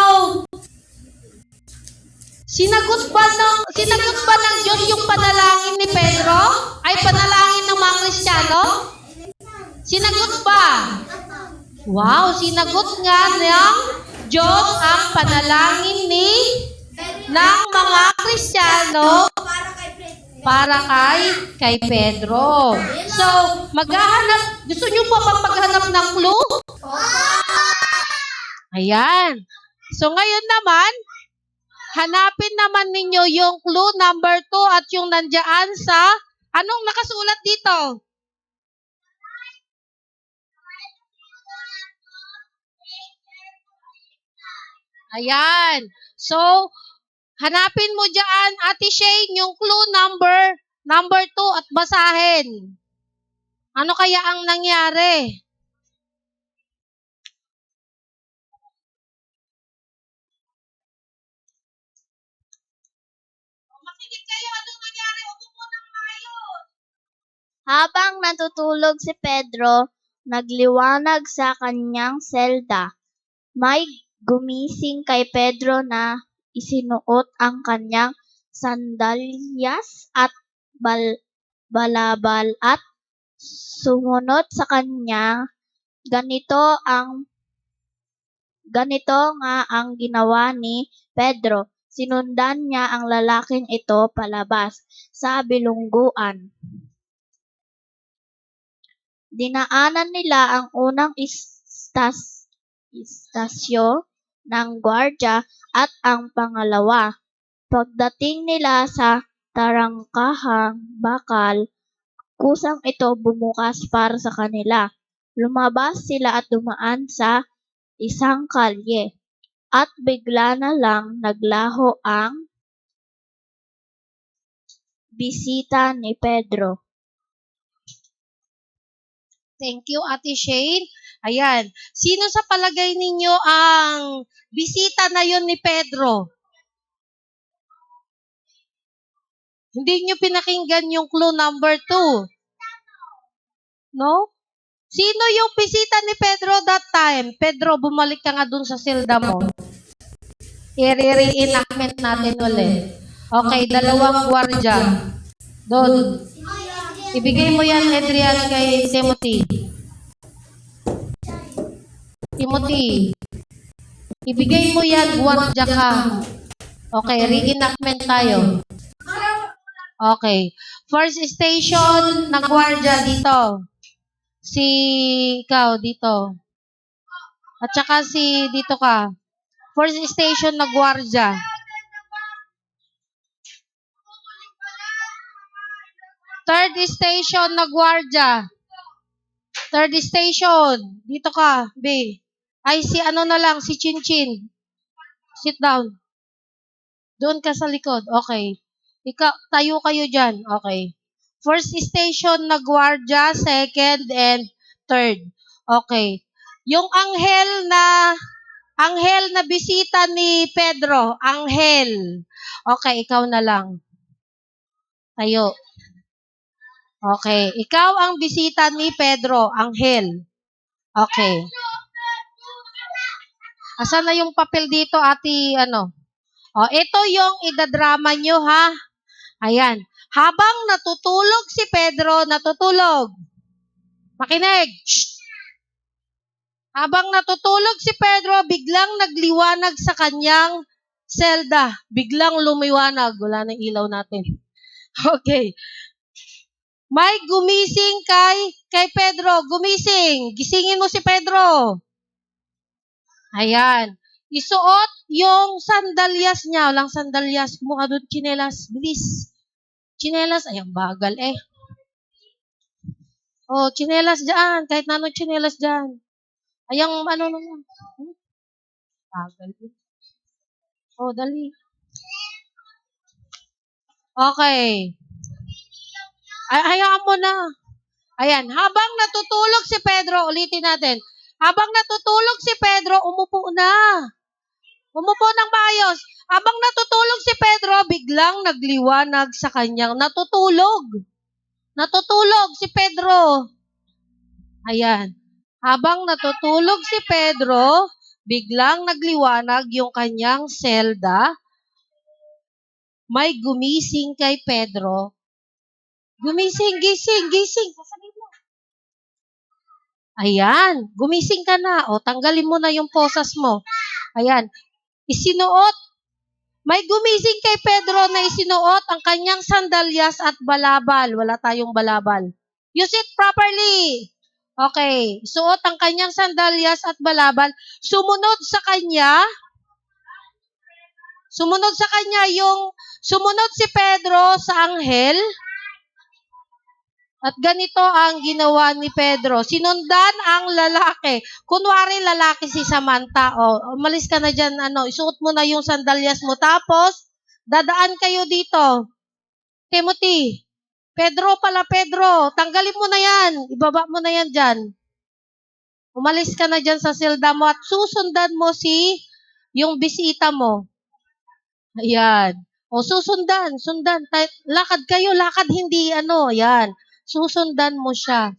[SPEAKER 1] sinagot ba ng Diyos yung panalangin ni Pedro? Ay panalangin ng mga Kristiyano? Sinagot ba? Wow, sinagot nga ng Diyos ang panalangin ng mga Kristiyano Para kay Pedro. So, maghahanap, gusto nyo pa maghanap ng clue? Ayan. So, ngayon naman, hanapin naman ninyo yung clue number 2 at yung nandiyan sa, anong nakasulat dito? Ayan. So, hanapin mo dyan, Ate Shane, yung clue number 2 at basahin. Ano kaya ang nangyari? Makinig kayo, anong nangyari? Umupo ng maayos.
[SPEAKER 2] Habang natutulog si Pedro, nagliwanag sa kanyang selda. May gumising kay Pedro na isinuot ang kanyang sandalyas at balabal at sumunod sa kanya. Ganito nga ang ginawa ni Pedro. Sinundan niya ang lalaking ito palabas sa bilungguan. Dinaanan nila ang unang istasyo ng gwardya at ang pangalawa. Pagdating nila sa tarangkahang bakal, kusang ito bumukas para sa kanila. Lumabas sila at dumaan sa isang kalye. At bigla na lang naglaho ang bisita ni Pedro.
[SPEAKER 1] Thank you, Ate Shane. Ayan. Sino sa palagay ninyo ang bisita na yon ni Pedro? Hindi nyo pinakinggan yung clue number 2. No? Sino yung bisita ni Pedro that time? Pedro, bumalik ka nga dun sa silda mo. I-reenactment natin ulit. Okay, dalawang gwardiya. Doon. Ibigay mo yan, Adrian, kay Timothy. Timothy. Ibigay mo yan, gwardiya ka. Okay, reenactment tayo. Okay. First station na gwardiya dito. Ikaw dito. At saka dito ka. First station na gwardiya. Third station na gwardiya. Third station. Dito ka, B. Ay, si Chinchin. Sit down. Doon ka sa likod. Okay. Tayo kayo dyan. Okay. First station na gwardiya, second and third. Okay. Yung anghel na bisita ni Pedro. Anghel. Okay, ikaw na lang. Tayo. Okay. Ikaw ang bisita ni Pedro, anghel. Okay. Asan na yung papel dito, ate, ito yung idadrama nyo, ha? Ayan. Habang natutulog si Pedro, makinig. Shh. Habang natutulog si Pedro, biglang nagliwanag sa kanyang selda. Biglang lumiwanag. Wala nang ilaw natin. Okay. May gumising kay Pedro. Gumising. Gisingin mo si Pedro. Ayan. Isuot yung sandalyas niya. Walang sandalyas. Mukha doon, chinelas. Bilis. Chinelas. Ay, ang bagal eh. Oh, chinelas dyan. Kahit na anong chinelas dyan. Ay, ang naman. Bagal eh. Oh, dali. Okay. Ay, hayaan mo na. Ayan. Habang natutulog si Pedro, ulitin natin. Habang natutulog si Pedro, umupo na. Umupo ng maayos. Habang natutulog si Pedro, biglang nagliwanag sa kanyang natutulog. Natutulog si Pedro. Ayan. Habang natutulog si Pedro, biglang nagliwanag yung kanyang selda. May gumising kay Pedro. Gumising, gising. Sasabihin mo. Ayan. Gumising ka na. O, tanggalin mo na yung posas mo. Ayan. Isinuot May gumising kay Pedro na isinuot ang kanyang sandalyas at balabal. Wala tayong balabal. Use it properly. Okay. Suot ang kanyang sandalyas at balabal. Sumunod sa kanya sumunod si Pedro sa anghel. At ganito ang ginawa ni Pedro. Sinundan ang lalaki. Kunwari lalaki si Samantha. Umalis ka na dyan. Isuot mo na yung sandalyas mo. Tapos, dadaan kayo dito. Timothy. Pedro. Tanggalin mo na yan. Ibaba mo na yan dyan. Umalis ka na dyan sa silda mo at susundan mo yung bisita mo. Ayan. Sundan. Lakad kayo. Lakad hindi Ayan. Susundan mo siya.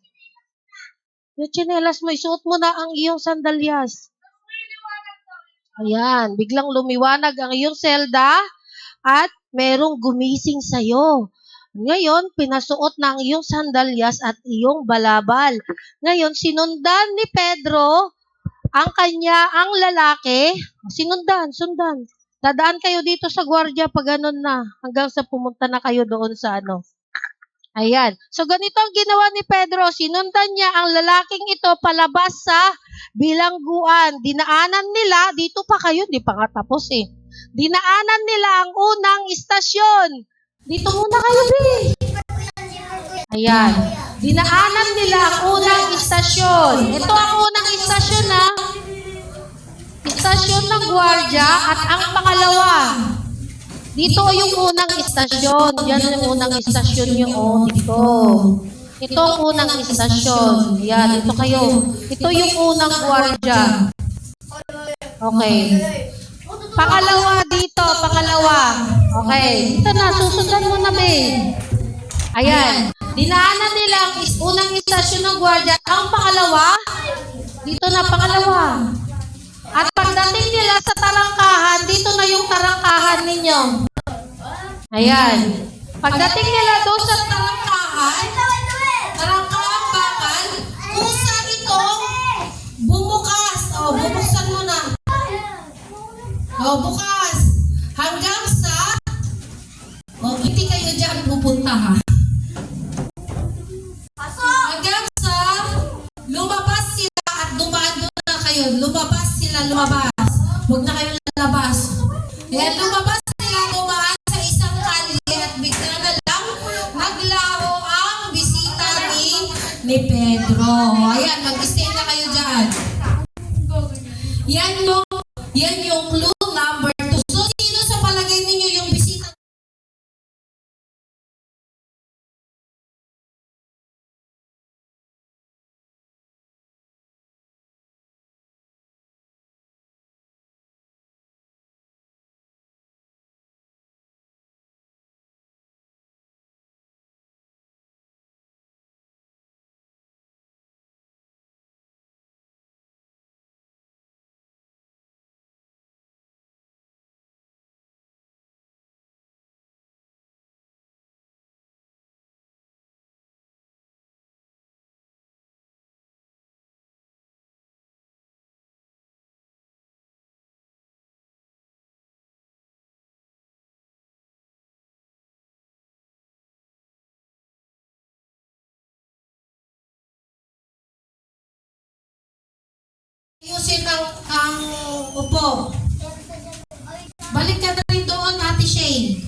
[SPEAKER 1] Yung tsinelas mo, isuot mo na ang iyong sandalyas. Ayan, biglang lumiwanag ang iyong selda at merong gumising sa'yo. Ngayon, pinasuot na ang iyong sandalyas at iyong balabal. Ngayon, sinundan ni Pedro ang lalaki. Sundan. Dadaan kayo dito sa gwardiya pag ganun na, hanggang sa pumunta na kayo doon sa Ayan. So, ganito ang ginawa ni Pedro. Sinundan niya ang lalaking ito palabas sa bilangguan. Dinaanan nila, dito pa kayo, di pa nga tapos Dinaanan nila ang unang istasyon. Dito muna kayo, Ayan. Dinaanan nila ang unang istasyon. Ito ang unang istasyon, Istasyon ng gwardiya at ang pangalawa. Dito yung unang istasyon. Yan yung unang istasyon nyo. Dito. Ito ang unang istasyon. Yan, ito kayo. Ito yung unang gwardiya. Okay. Pangalawa dito. Okay. Ito na, susundan mo na, Ayan. Dinaanan nila ang unang istasyon ng gwardiya. Ang pangalawa, dito na pangalawa. At pagdating nila sa tarangkahan, dito na yung tarangkahan ninyo. Ayan. Pagdating nila doon sa tarangkahan bakal, kusa itong bumukas. Bubuksan mo na. Bukas. Hanggang sa, hindi kayo dyan pupunta Hanggang sa lumabas sila at dumaan doon na kayo. Lumabas. Huwag na kayo lalabas. Ayan, lumabas sila, dumaan sa isang kalye at bigla na lang naglaho ang bisita ni Pedro. Ayan, mag-stay na kayo dyan. Yan yung clue number 2. So, sino sa palagay ninyo yung bisita? Ayusin ang upo. Balik ka na rin doon, Ate Shane.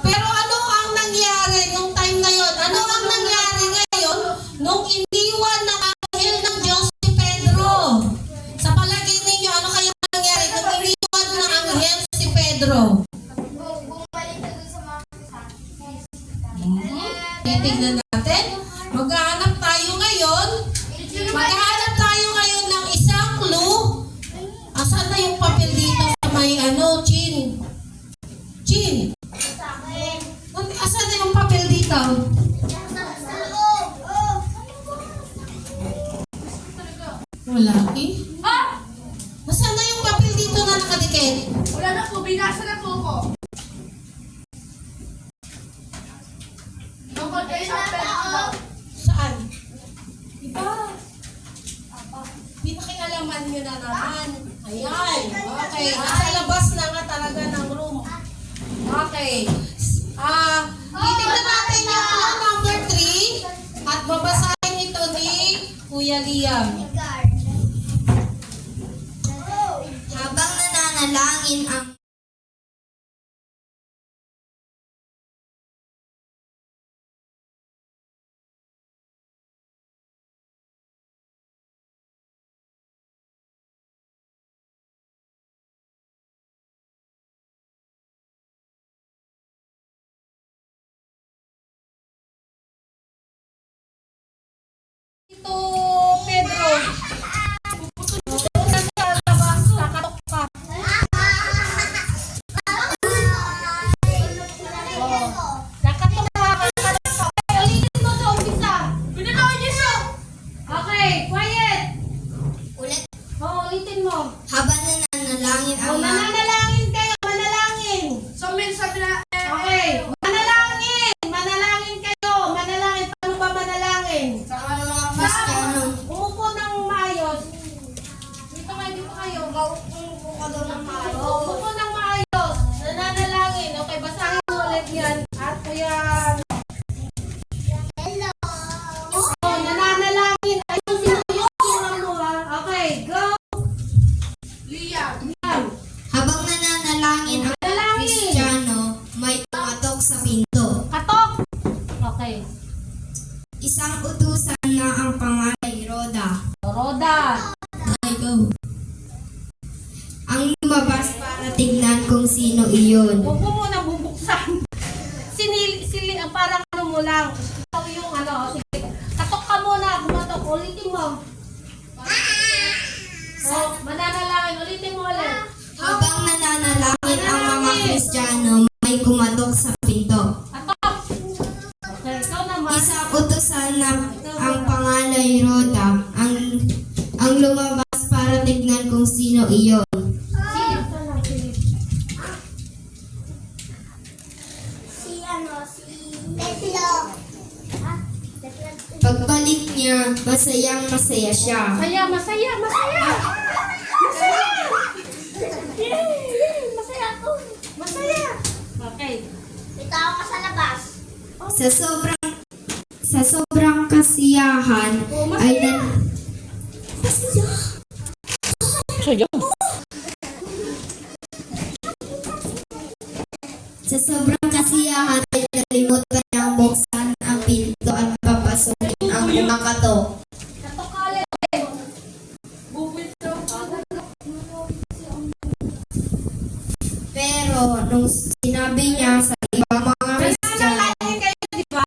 [SPEAKER 1] Pero ano ang nangyari nung time na yon? Ano ang nangyari ngayon nung iniwan ng anghel ng Diyos si Pedro? Sa palagay ninyo, ano kaya nangyari nung iniwan ng anghel si Pedro? Titignan natin. Maghahanap tayo ngayon ng isang clue. Asan na yung papel dito sa may Chin? Chin? Asan na yung papel dito? Wala, Asan na yung papel dito na nakadikit?
[SPEAKER 3] Wala na po, binasa na po ko.
[SPEAKER 1] Saan? Iba. Pinakialaman nyo naman. Ayan. Okay. Nasa labas na nga talaga ng room. Okay. Titignan natin yung clue number 3 at babasahin ito ni Kuya Liam.
[SPEAKER 4] Habang nananalangin ang
[SPEAKER 1] Ito, Pedro. Doon ka sa labas, nakatok ka. Oh, nakatok ka. Okay, ulitin mo sa umpisa.
[SPEAKER 3] Pinatawad niyo siya!
[SPEAKER 1] Okay, quiet.
[SPEAKER 4] ulit,
[SPEAKER 1] Ulitin mo.
[SPEAKER 4] habang nananalangin ang
[SPEAKER 1] Mananalangin kayo, manalangin.
[SPEAKER 3] Sabi na,
[SPEAKER 1] Okay, manalangin. Manalangin kayo. Manalangin. Paano ba manalangin?
[SPEAKER 4] sa mga Kristiyano.
[SPEAKER 1] Umupo ng maayos. Dito kayo.
[SPEAKER 4] Umupo ka daw ng maayos.
[SPEAKER 1] Umupo ng maayos. Nananalangin. Okay, basahin mo ulit yan. At kuya... Oh, nananalangin. Ayusin mo ha. Okay, go.
[SPEAKER 3] Liam.
[SPEAKER 1] Yan.
[SPEAKER 4] Habang nananalangin ang
[SPEAKER 1] Manalangin.
[SPEAKER 4] Kristiyano, may pumatok sa pinto.
[SPEAKER 1] Katok. Okay.
[SPEAKER 4] Isang utusan na ang pangalan Roda.
[SPEAKER 1] Roda.
[SPEAKER 4] Ay, go. Ang lumabas para tignan kung sino iyon.
[SPEAKER 1] Huwag mo muna bubuksan. Parang ano mo lang. Ikaw yung ano. Sige. Katok ka muna. Kumatok. Ulitin mo. Oh, mananalangin. Ulitin mo ulit.
[SPEAKER 4] Habang nananalangin ang mga Kristiyano, may kumatok sa pinto.
[SPEAKER 1] Katok. Okay, ikaw naman.
[SPEAKER 4] Isang utusan na ang pangalan Roda ang lumabas para tignan kung sino iyon.
[SPEAKER 1] Silip ka lang, silip.
[SPEAKER 4] Pagbalik niya, masayang masaya siya.
[SPEAKER 1] Masaya. Masaya ako. Masaya. Okay.
[SPEAKER 4] Sa sobrang kasiyahan ay Sa sobrang kasiyahan ay nalimutan niyang buksan ang pinto at papasukin ang mga kato.
[SPEAKER 1] Katok ka ulit.
[SPEAKER 3] Bubit daw.
[SPEAKER 4] Pero nung sinabi niya sa ibang mga Kristiyano,
[SPEAKER 1] Nananalangin kayo, di ba?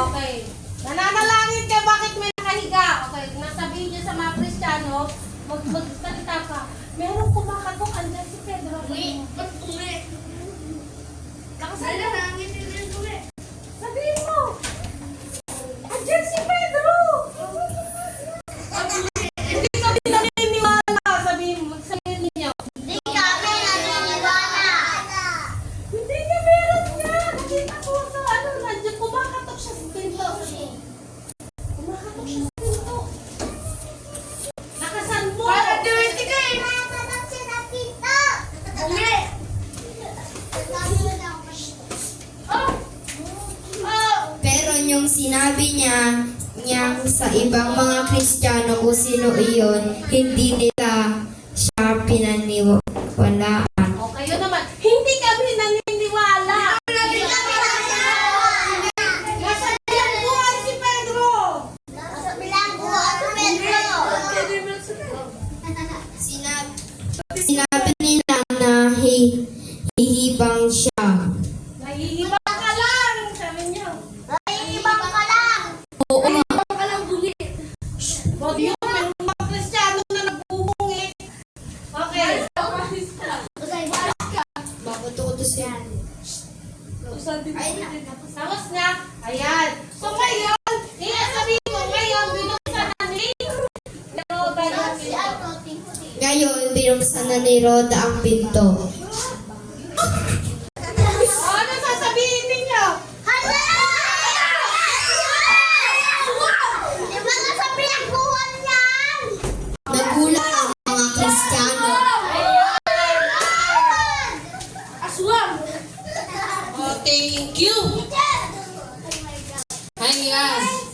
[SPEAKER 1] Okay. Nananalangin kayo, bakit may nakahiga? Okay, nasabihin niyo sa mga Kristiyano, magsalita ka. Meron kumakatok, andyan si Pedro.
[SPEAKER 3] Ba't umi?
[SPEAKER 1] Nakasabi mo.
[SPEAKER 3] Nanangin din yung umi.
[SPEAKER 1] Sabihin mo. Andyan si Pedro. Hindi kami naniniwala. Sabihin niyo. Hindi niya meron niya. Nakita ko sa ano, nandiyan kumakatok siya sa pinto. Kumakatok siya sa pinto. Nakasan mo.
[SPEAKER 3] Para dirty ka eh. Umi.
[SPEAKER 4] pero yung sinabi niya sa ibang mga Kristiyano kung sino iyon, hindi nila siya pinaniwalaan.
[SPEAKER 1] O kayo naman, hindi kami naniniwala. Nasa bilangguan si Pedro.
[SPEAKER 4] Sinabi nila na hihibang siya.
[SPEAKER 1] Nahihibang ka lang, sabi niyo.
[SPEAKER 4] Oo nga.
[SPEAKER 3] Ka lang buli.
[SPEAKER 1] Huwag yun, may mga Kristiyano na nagbubungi. Okay.
[SPEAKER 4] Bakit utos yan?
[SPEAKER 1] Tapos na. Ayan. So ngayon, sabihin mo ngayon, binuksan na ni Roda yung pinto.
[SPEAKER 4] Ngayon, binuksan na ni Roda ang pinto.
[SPEAKER 1] O, ano sasabihin ninyo?
[SPEAKER 4] Nagulat ang mga Kristiyano.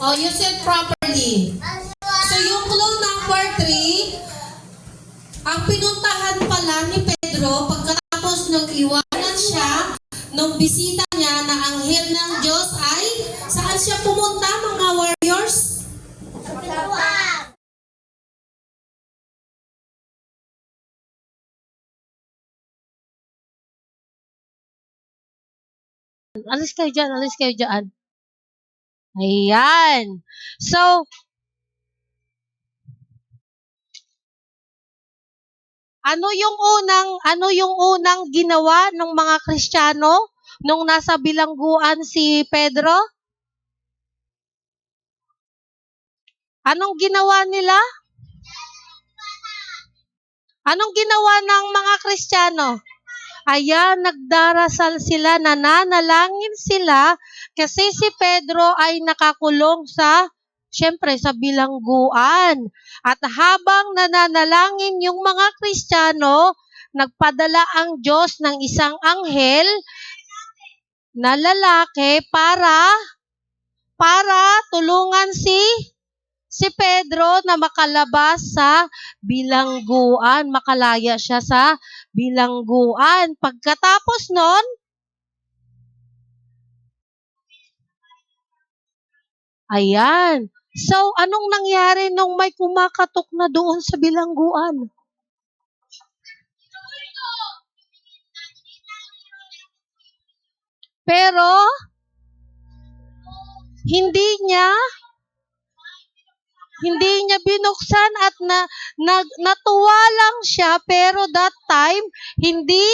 [SPEAKER 1] Oh, you said properly. So yung clue number 3, ang pinuntahan pala ni Pedro pagkatapos nung iwanan siya, nung bisita niya na anghel ng Diyos ay, saan siya pumunta mga warriors? Alis kayo dyan, alis kayo dyan. Ayan. So, ano yung unang ginawa ng mga Kristiyano nung nasa bilangguan si Pedro? Anong ginawa nila? Anong ginawa ng mga Kristiyano? Ayan, nagdarasal sila, nananalangin sila kasi si Pedro ay nakakulong syempre sa bilangguan. At habang nananalangin yung mga Kristiyano, nagpadala ang Diyos ng isang anghel na lalaki para tulungan si Pedro na makalabas sa bilangguan, makalaya siya sa bilangguan. Pagkatapos nun, ayan. So, anong nangyari nung may kumakatok na doon sa bilangguan? Pero, hindi niya binuksan at natuwa lang siya, pero that time hindi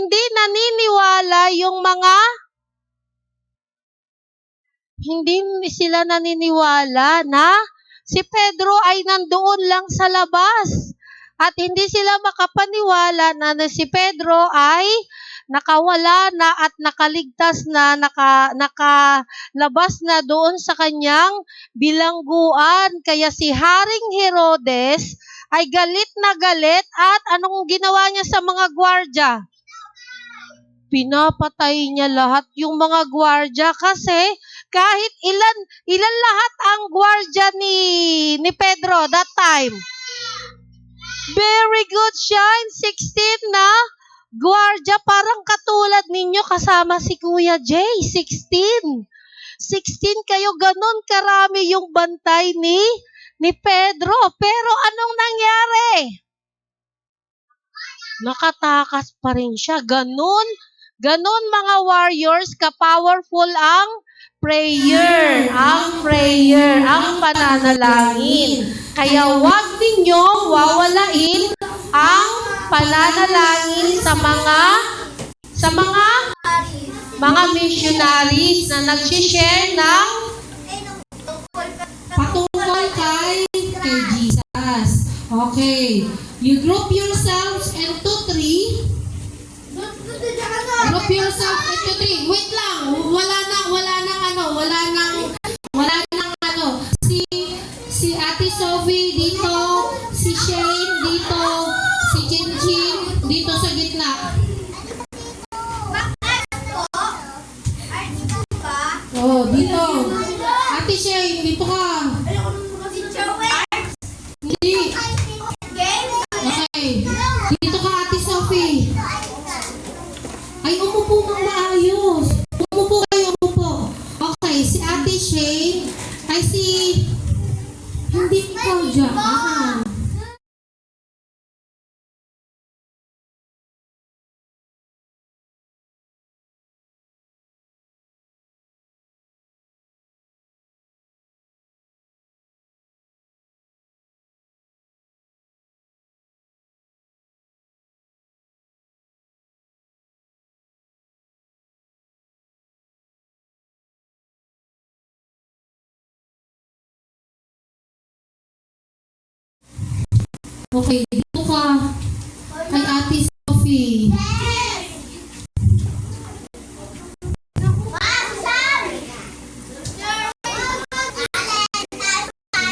[SPEAKER 1] naniniwala yung mga hindi sila naniniwala na si Pedro ay nandoon lang sa labas. At hindi sila makapaniwala na si Pedro ay nakawala na at nakaligtas na, nakalabas na doon sa kanyang bilangguan. Kaya si Haring Herodes ay galit na galit at anong ginawa niya sa mga gwardya? Pinapatay niya lahat yung mga gwardya kasi kahit ilan lahat ang gwardya ni Pedro that time. Very good siya, 16 na gwardya, parang katulad ninyo kasama si Kuya Jay, 16 kayo, ganun karami yung bantay ni Pedro. Pero anong nangyari? Nakatakas pa rin siya. Ganun mga warriors, ka-powerful ang prayer, ang pananalangin. Kaya huwag ninyong wawalain ang pananalangin sa mga missionaries na nag-share ng patungkol kay Jesus. Okay. You group yourselves into 3. Group yourself into 3. Wait lang. Wala nang Si Ate Sophie dito, si Shane dito, si Jinjin dito sa gitna. Oh, dito. Ate Shane, dito ka. Hindi. Okay. Dito ka, Ate Sophie. Ay, umupo mang maayos. Umupo kayo, umupo. Okay, si Ate Shane, ay hindi ikaw dyan. Okay, dito ka kay Ate Sophie.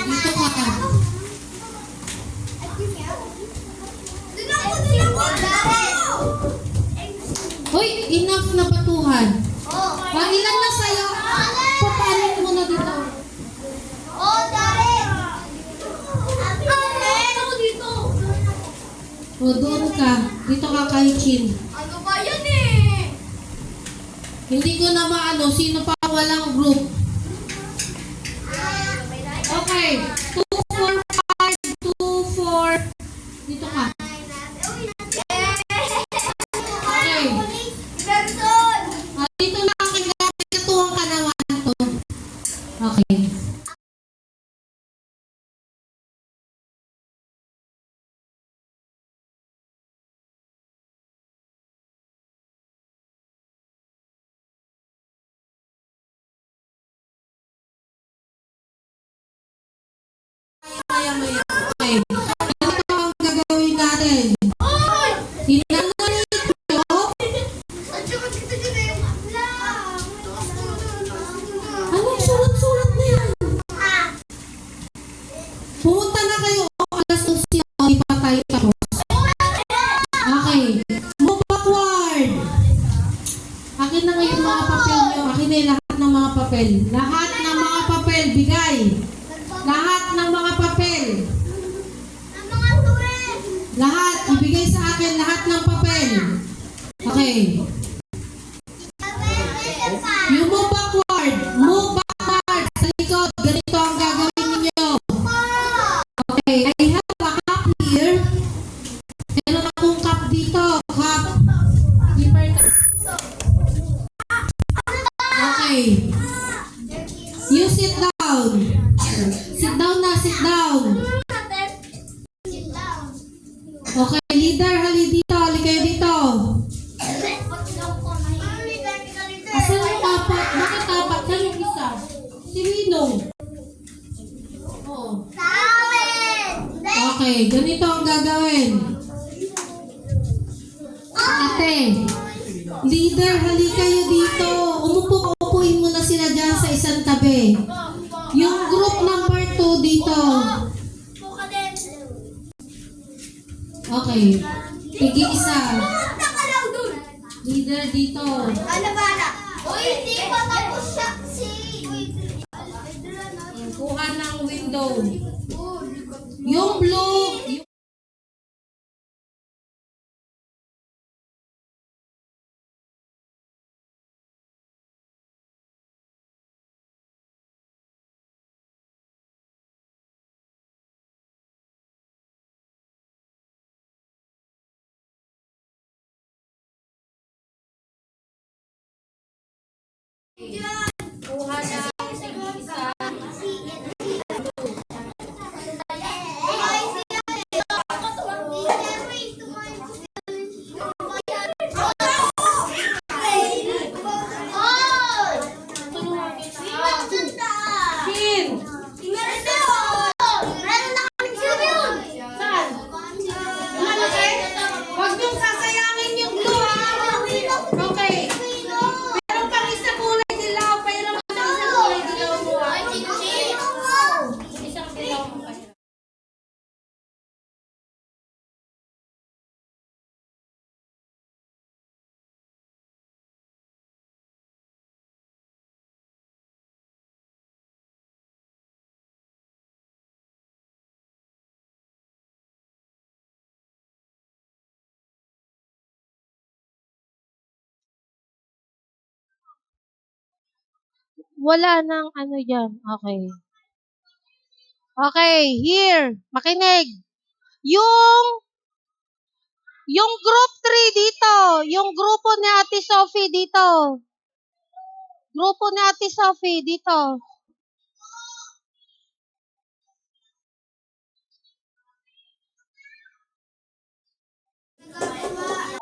[SPEAKER 1] Dito ka. Hoy, enough na batuhan. Ilan na sa'yo? Papanin mo na dito. O, doon ka. Dito ka kay Chin.
[SPEAKER 3] Ano ba yan eh?
[SPEAKER 1] Hindi ko na maano, sino pa walang group. Okay. 2, 4, 5, 2, 4. Dito ka. Okay.
[SPEAKER 3] Person!
[SPEAKER 1] Dito na ang katuwang ka naman to. Okay. Maya. Okay. Ito ang gagawin natin. Inangalit nyo.
[SPEAKER 3] At saka dito dyan eh.
[SPEAKER 1] Anong sulat-sulat na yan? Pumunta na kayo. Alas 11 na. Hindi pa tayo tapos. Okay. Move backward. Akin na ngayon mga papel nyo. Akin na yung lahat ng mga papel. Lahat ng mga papel. Bigay. Lahat ng mga papel.
[SPEAKER 3] Ang mga tuwid!
[SPEAKER 1] Lahat. Ibigay sa akin lahat ng papel. Okay. You move backward. Move backward. Sa likod. Ganito ang gagawin ninyo. Okay. I have a cup here. Meron akong cup dito. Cup. Paper cup. Okay. You sit down. Sit down na. Sit down. Okay. Leader, hali dito. Hali kayo dito. Asan yung apat? Bakit apat? Saan yung isa? Si Winong. Oo. Okay, ganito ang gagawin. Ate, leader, hali kayo dito. Upuin mo na sila dyan sa isang tabi. Yung group number 2 dito. Okay. Pigi isa. Leader dito.
[SPEAKER 3] Ano ba na? Uy, hindi pa tapos siya
[SPEAKER 1] Kuha ng window. Yung blue. Kuha ng isa. Chin! Saan? Huwag niyong sasayangin yung blue, ha? Okay. Meron pang isa kulay dilaw. Pero isang kulay dilaw mo, ha? Isang dilaw mo pa. Wala nang ano dyan. Okay. Okay, here. Makinig. Yung group 3 dito. Yung grupo ni Ate Sophie dito. Grupo ni Ate Sophie dito.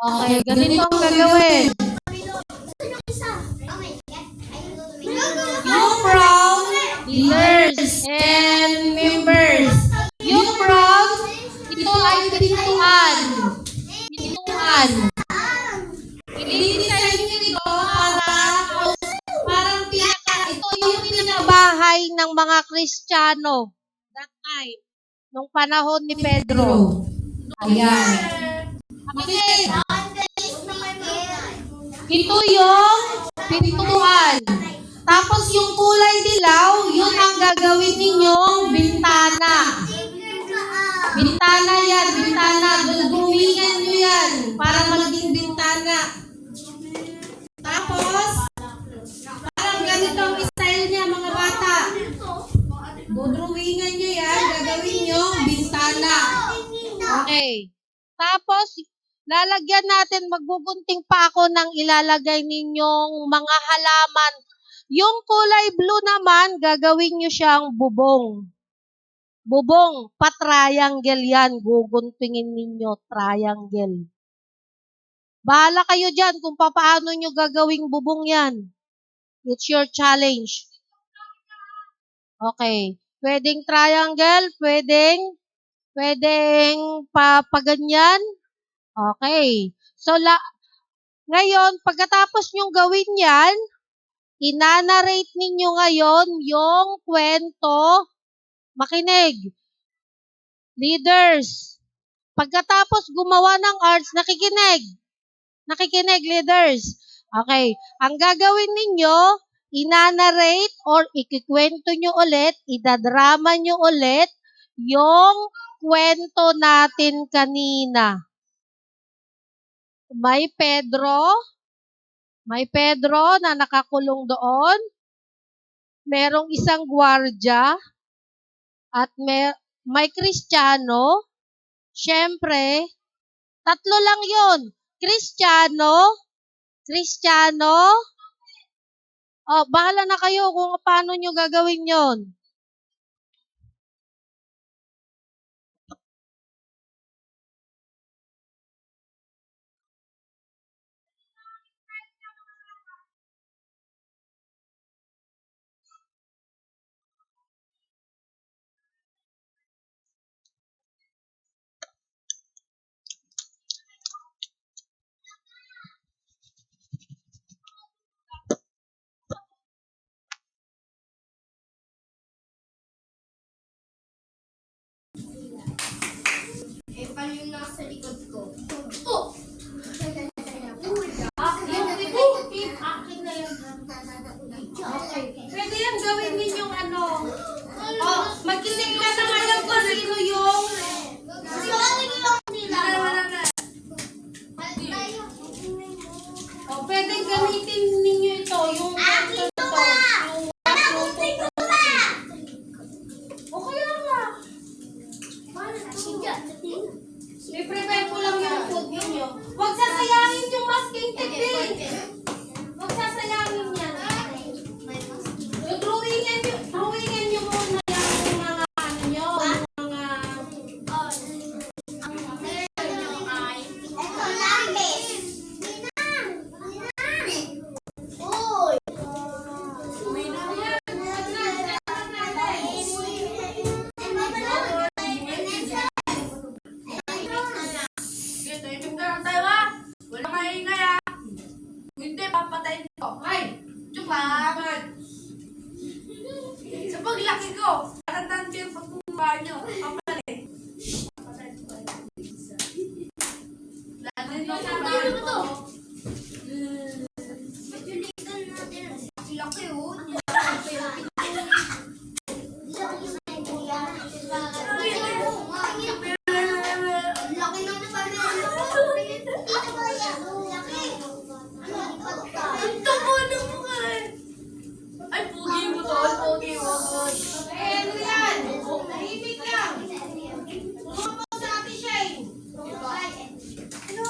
[SPEAKER 1] Okay, ganito ang gagawin. You from leaders and members. You from ito ay pintuan. Pintuan. I-design nyo ito parang ito yung pinabahay ng mga Kristiyano that time, nung panahon ni Pedro. Ayan. Makinig. Ito yung pintuan. Tapos yung kulay dilaw, yun ang gagawin ninyong bintana. Bintana yan, bintana. Dudrumingan nyo yan para maging bintana. Tapos, parang ganito ang style niya mga bata. Dudrumingan nyo yan, gagawin nyo bintana. Okay. Tapos, lalagyan natin, magbugunting pa ako ng ilalagay ninyong mga halaman. Yung kulay blue naman, gagawin nyo siyang bubong. Bubong, pa-triangle yan. Guguntingin ninyo, triangle. Bahala kayo dyan kung paano nyo gagawing bubong yan. It's your challenge. Okay. Pwedeng triangle, pwedeng paganyan. Okay. So, ngayon, pagkatapos nyong gawin yan, inanarrate ninyo ngayon yung kwento. Makinig. Leaders. Pagkatapos gumawa ng arts, nakikinig. Nakikinig, leaders. Okay. Ang gagawin ninyo, inanarrate or ikikwento nyo ulit, idadrama nyo ulit yung kwento natin kanina. May Pedro na nakakulong doon. Merong isang gwardiya. At may Kristiyano. Siyempre, tatlo lang yun. Kristiyano. Oh, bahala na kayo kung paano nyo gagawin yon.
[SPEAKER 3] Eh, paano yung nasa likod ko?
[SPEAKER 1] Pwede yan gawin ninyong ano. Oh, magkisip ka na ngayon kung sino yung... Oh, pwede gamitin ninyo ito, yung... O kaya nga. I-prepare ko lang yung food ninyo. Huwag sasayangin yung masking tipid. Huwag sasayangin yan. Drawingan nyo muna yung mga ano nyo, yung mga...
[SPEAKER 3] Hindi, papatayin ko. Ay! Joke lang! Sa paglaki ko, tatandaan ko yung pagmumukha nyo. Papalit. Lalo nyo sa mga mo. Majulikan natin. Laki oh. Laki na naman. Ang tabo na mukha eh. Ay, pugi mo to. Pugi mo.
[SPEAKER 1] Eh, ano yan? Tahimik lang. Tulungan mo sa Ate Shane.
[SPEAKER 3] Ano?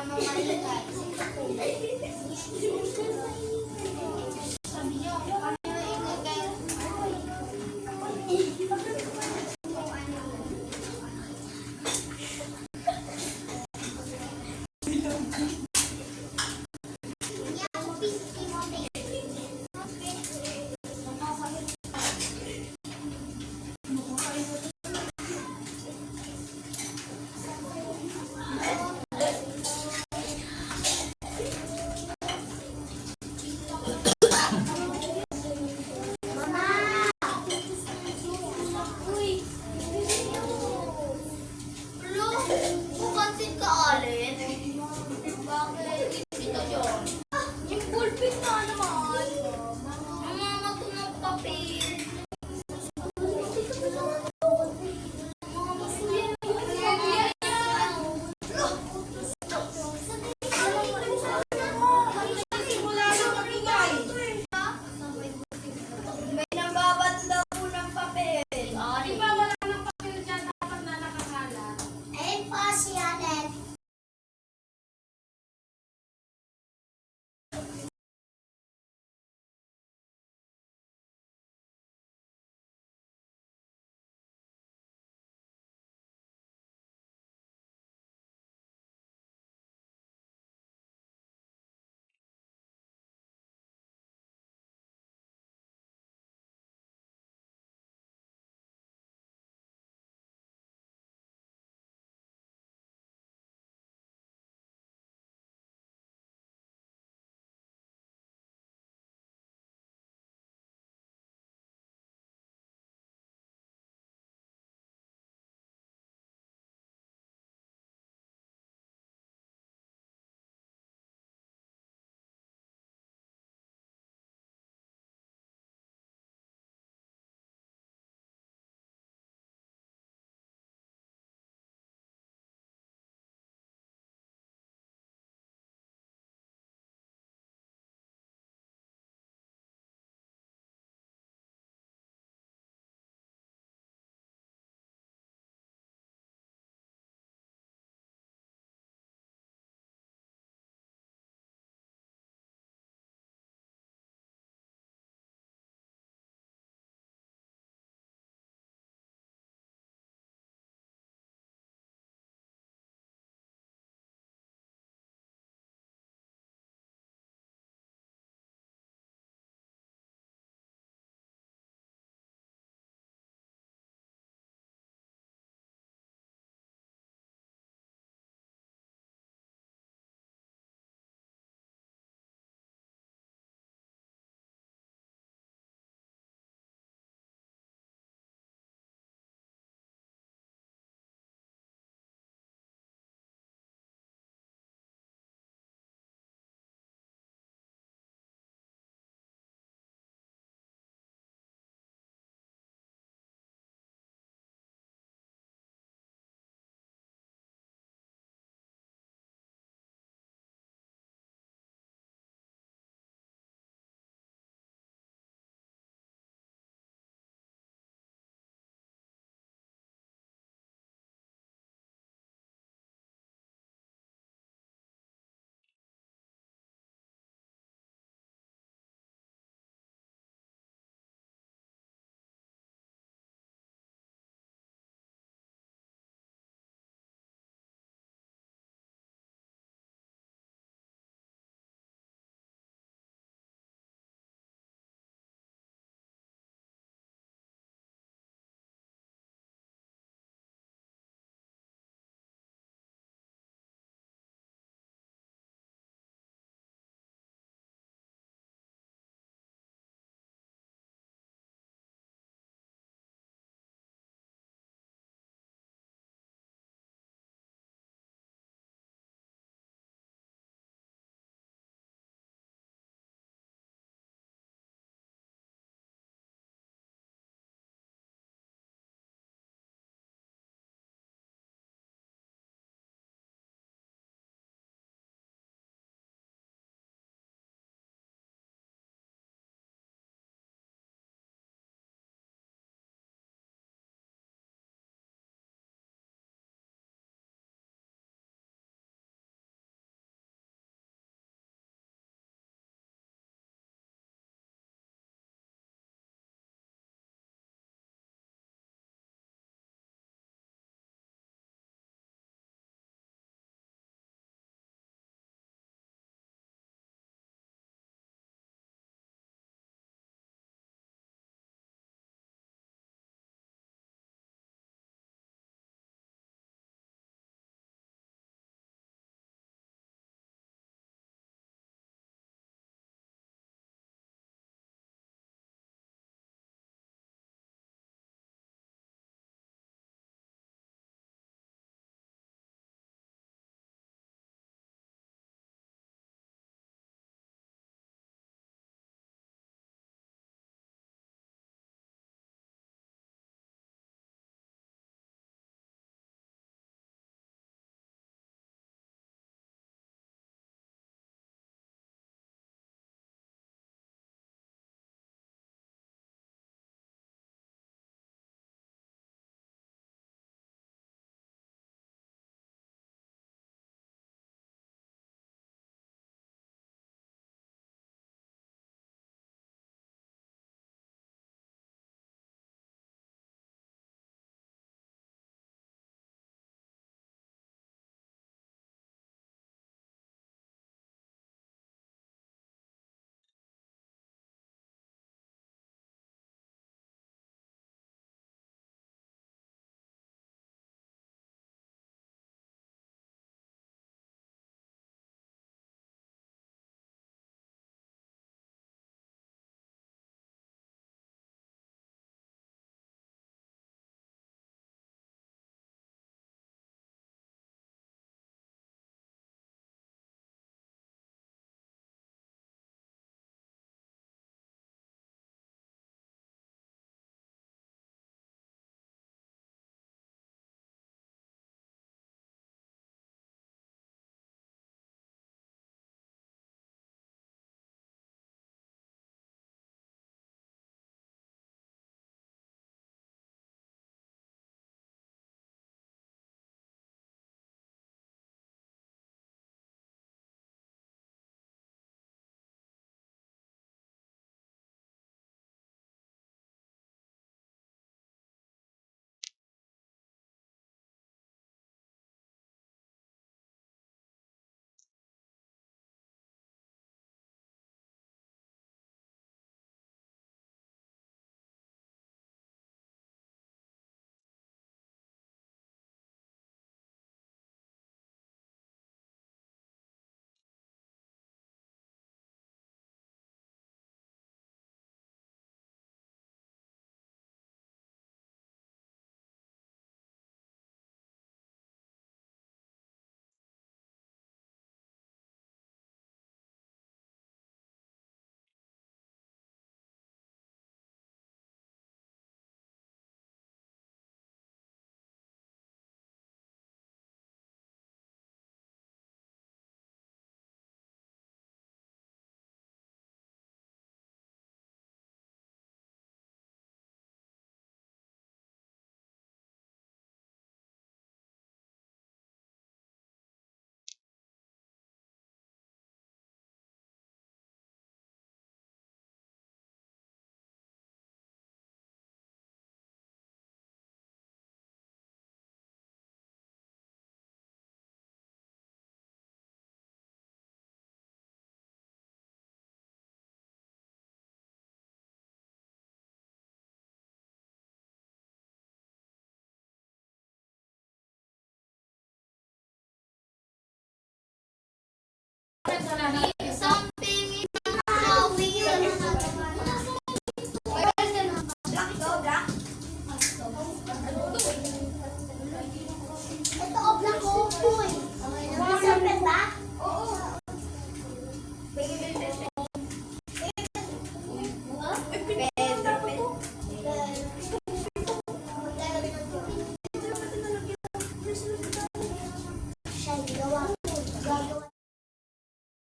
[SPEAKER 4] naman maingay.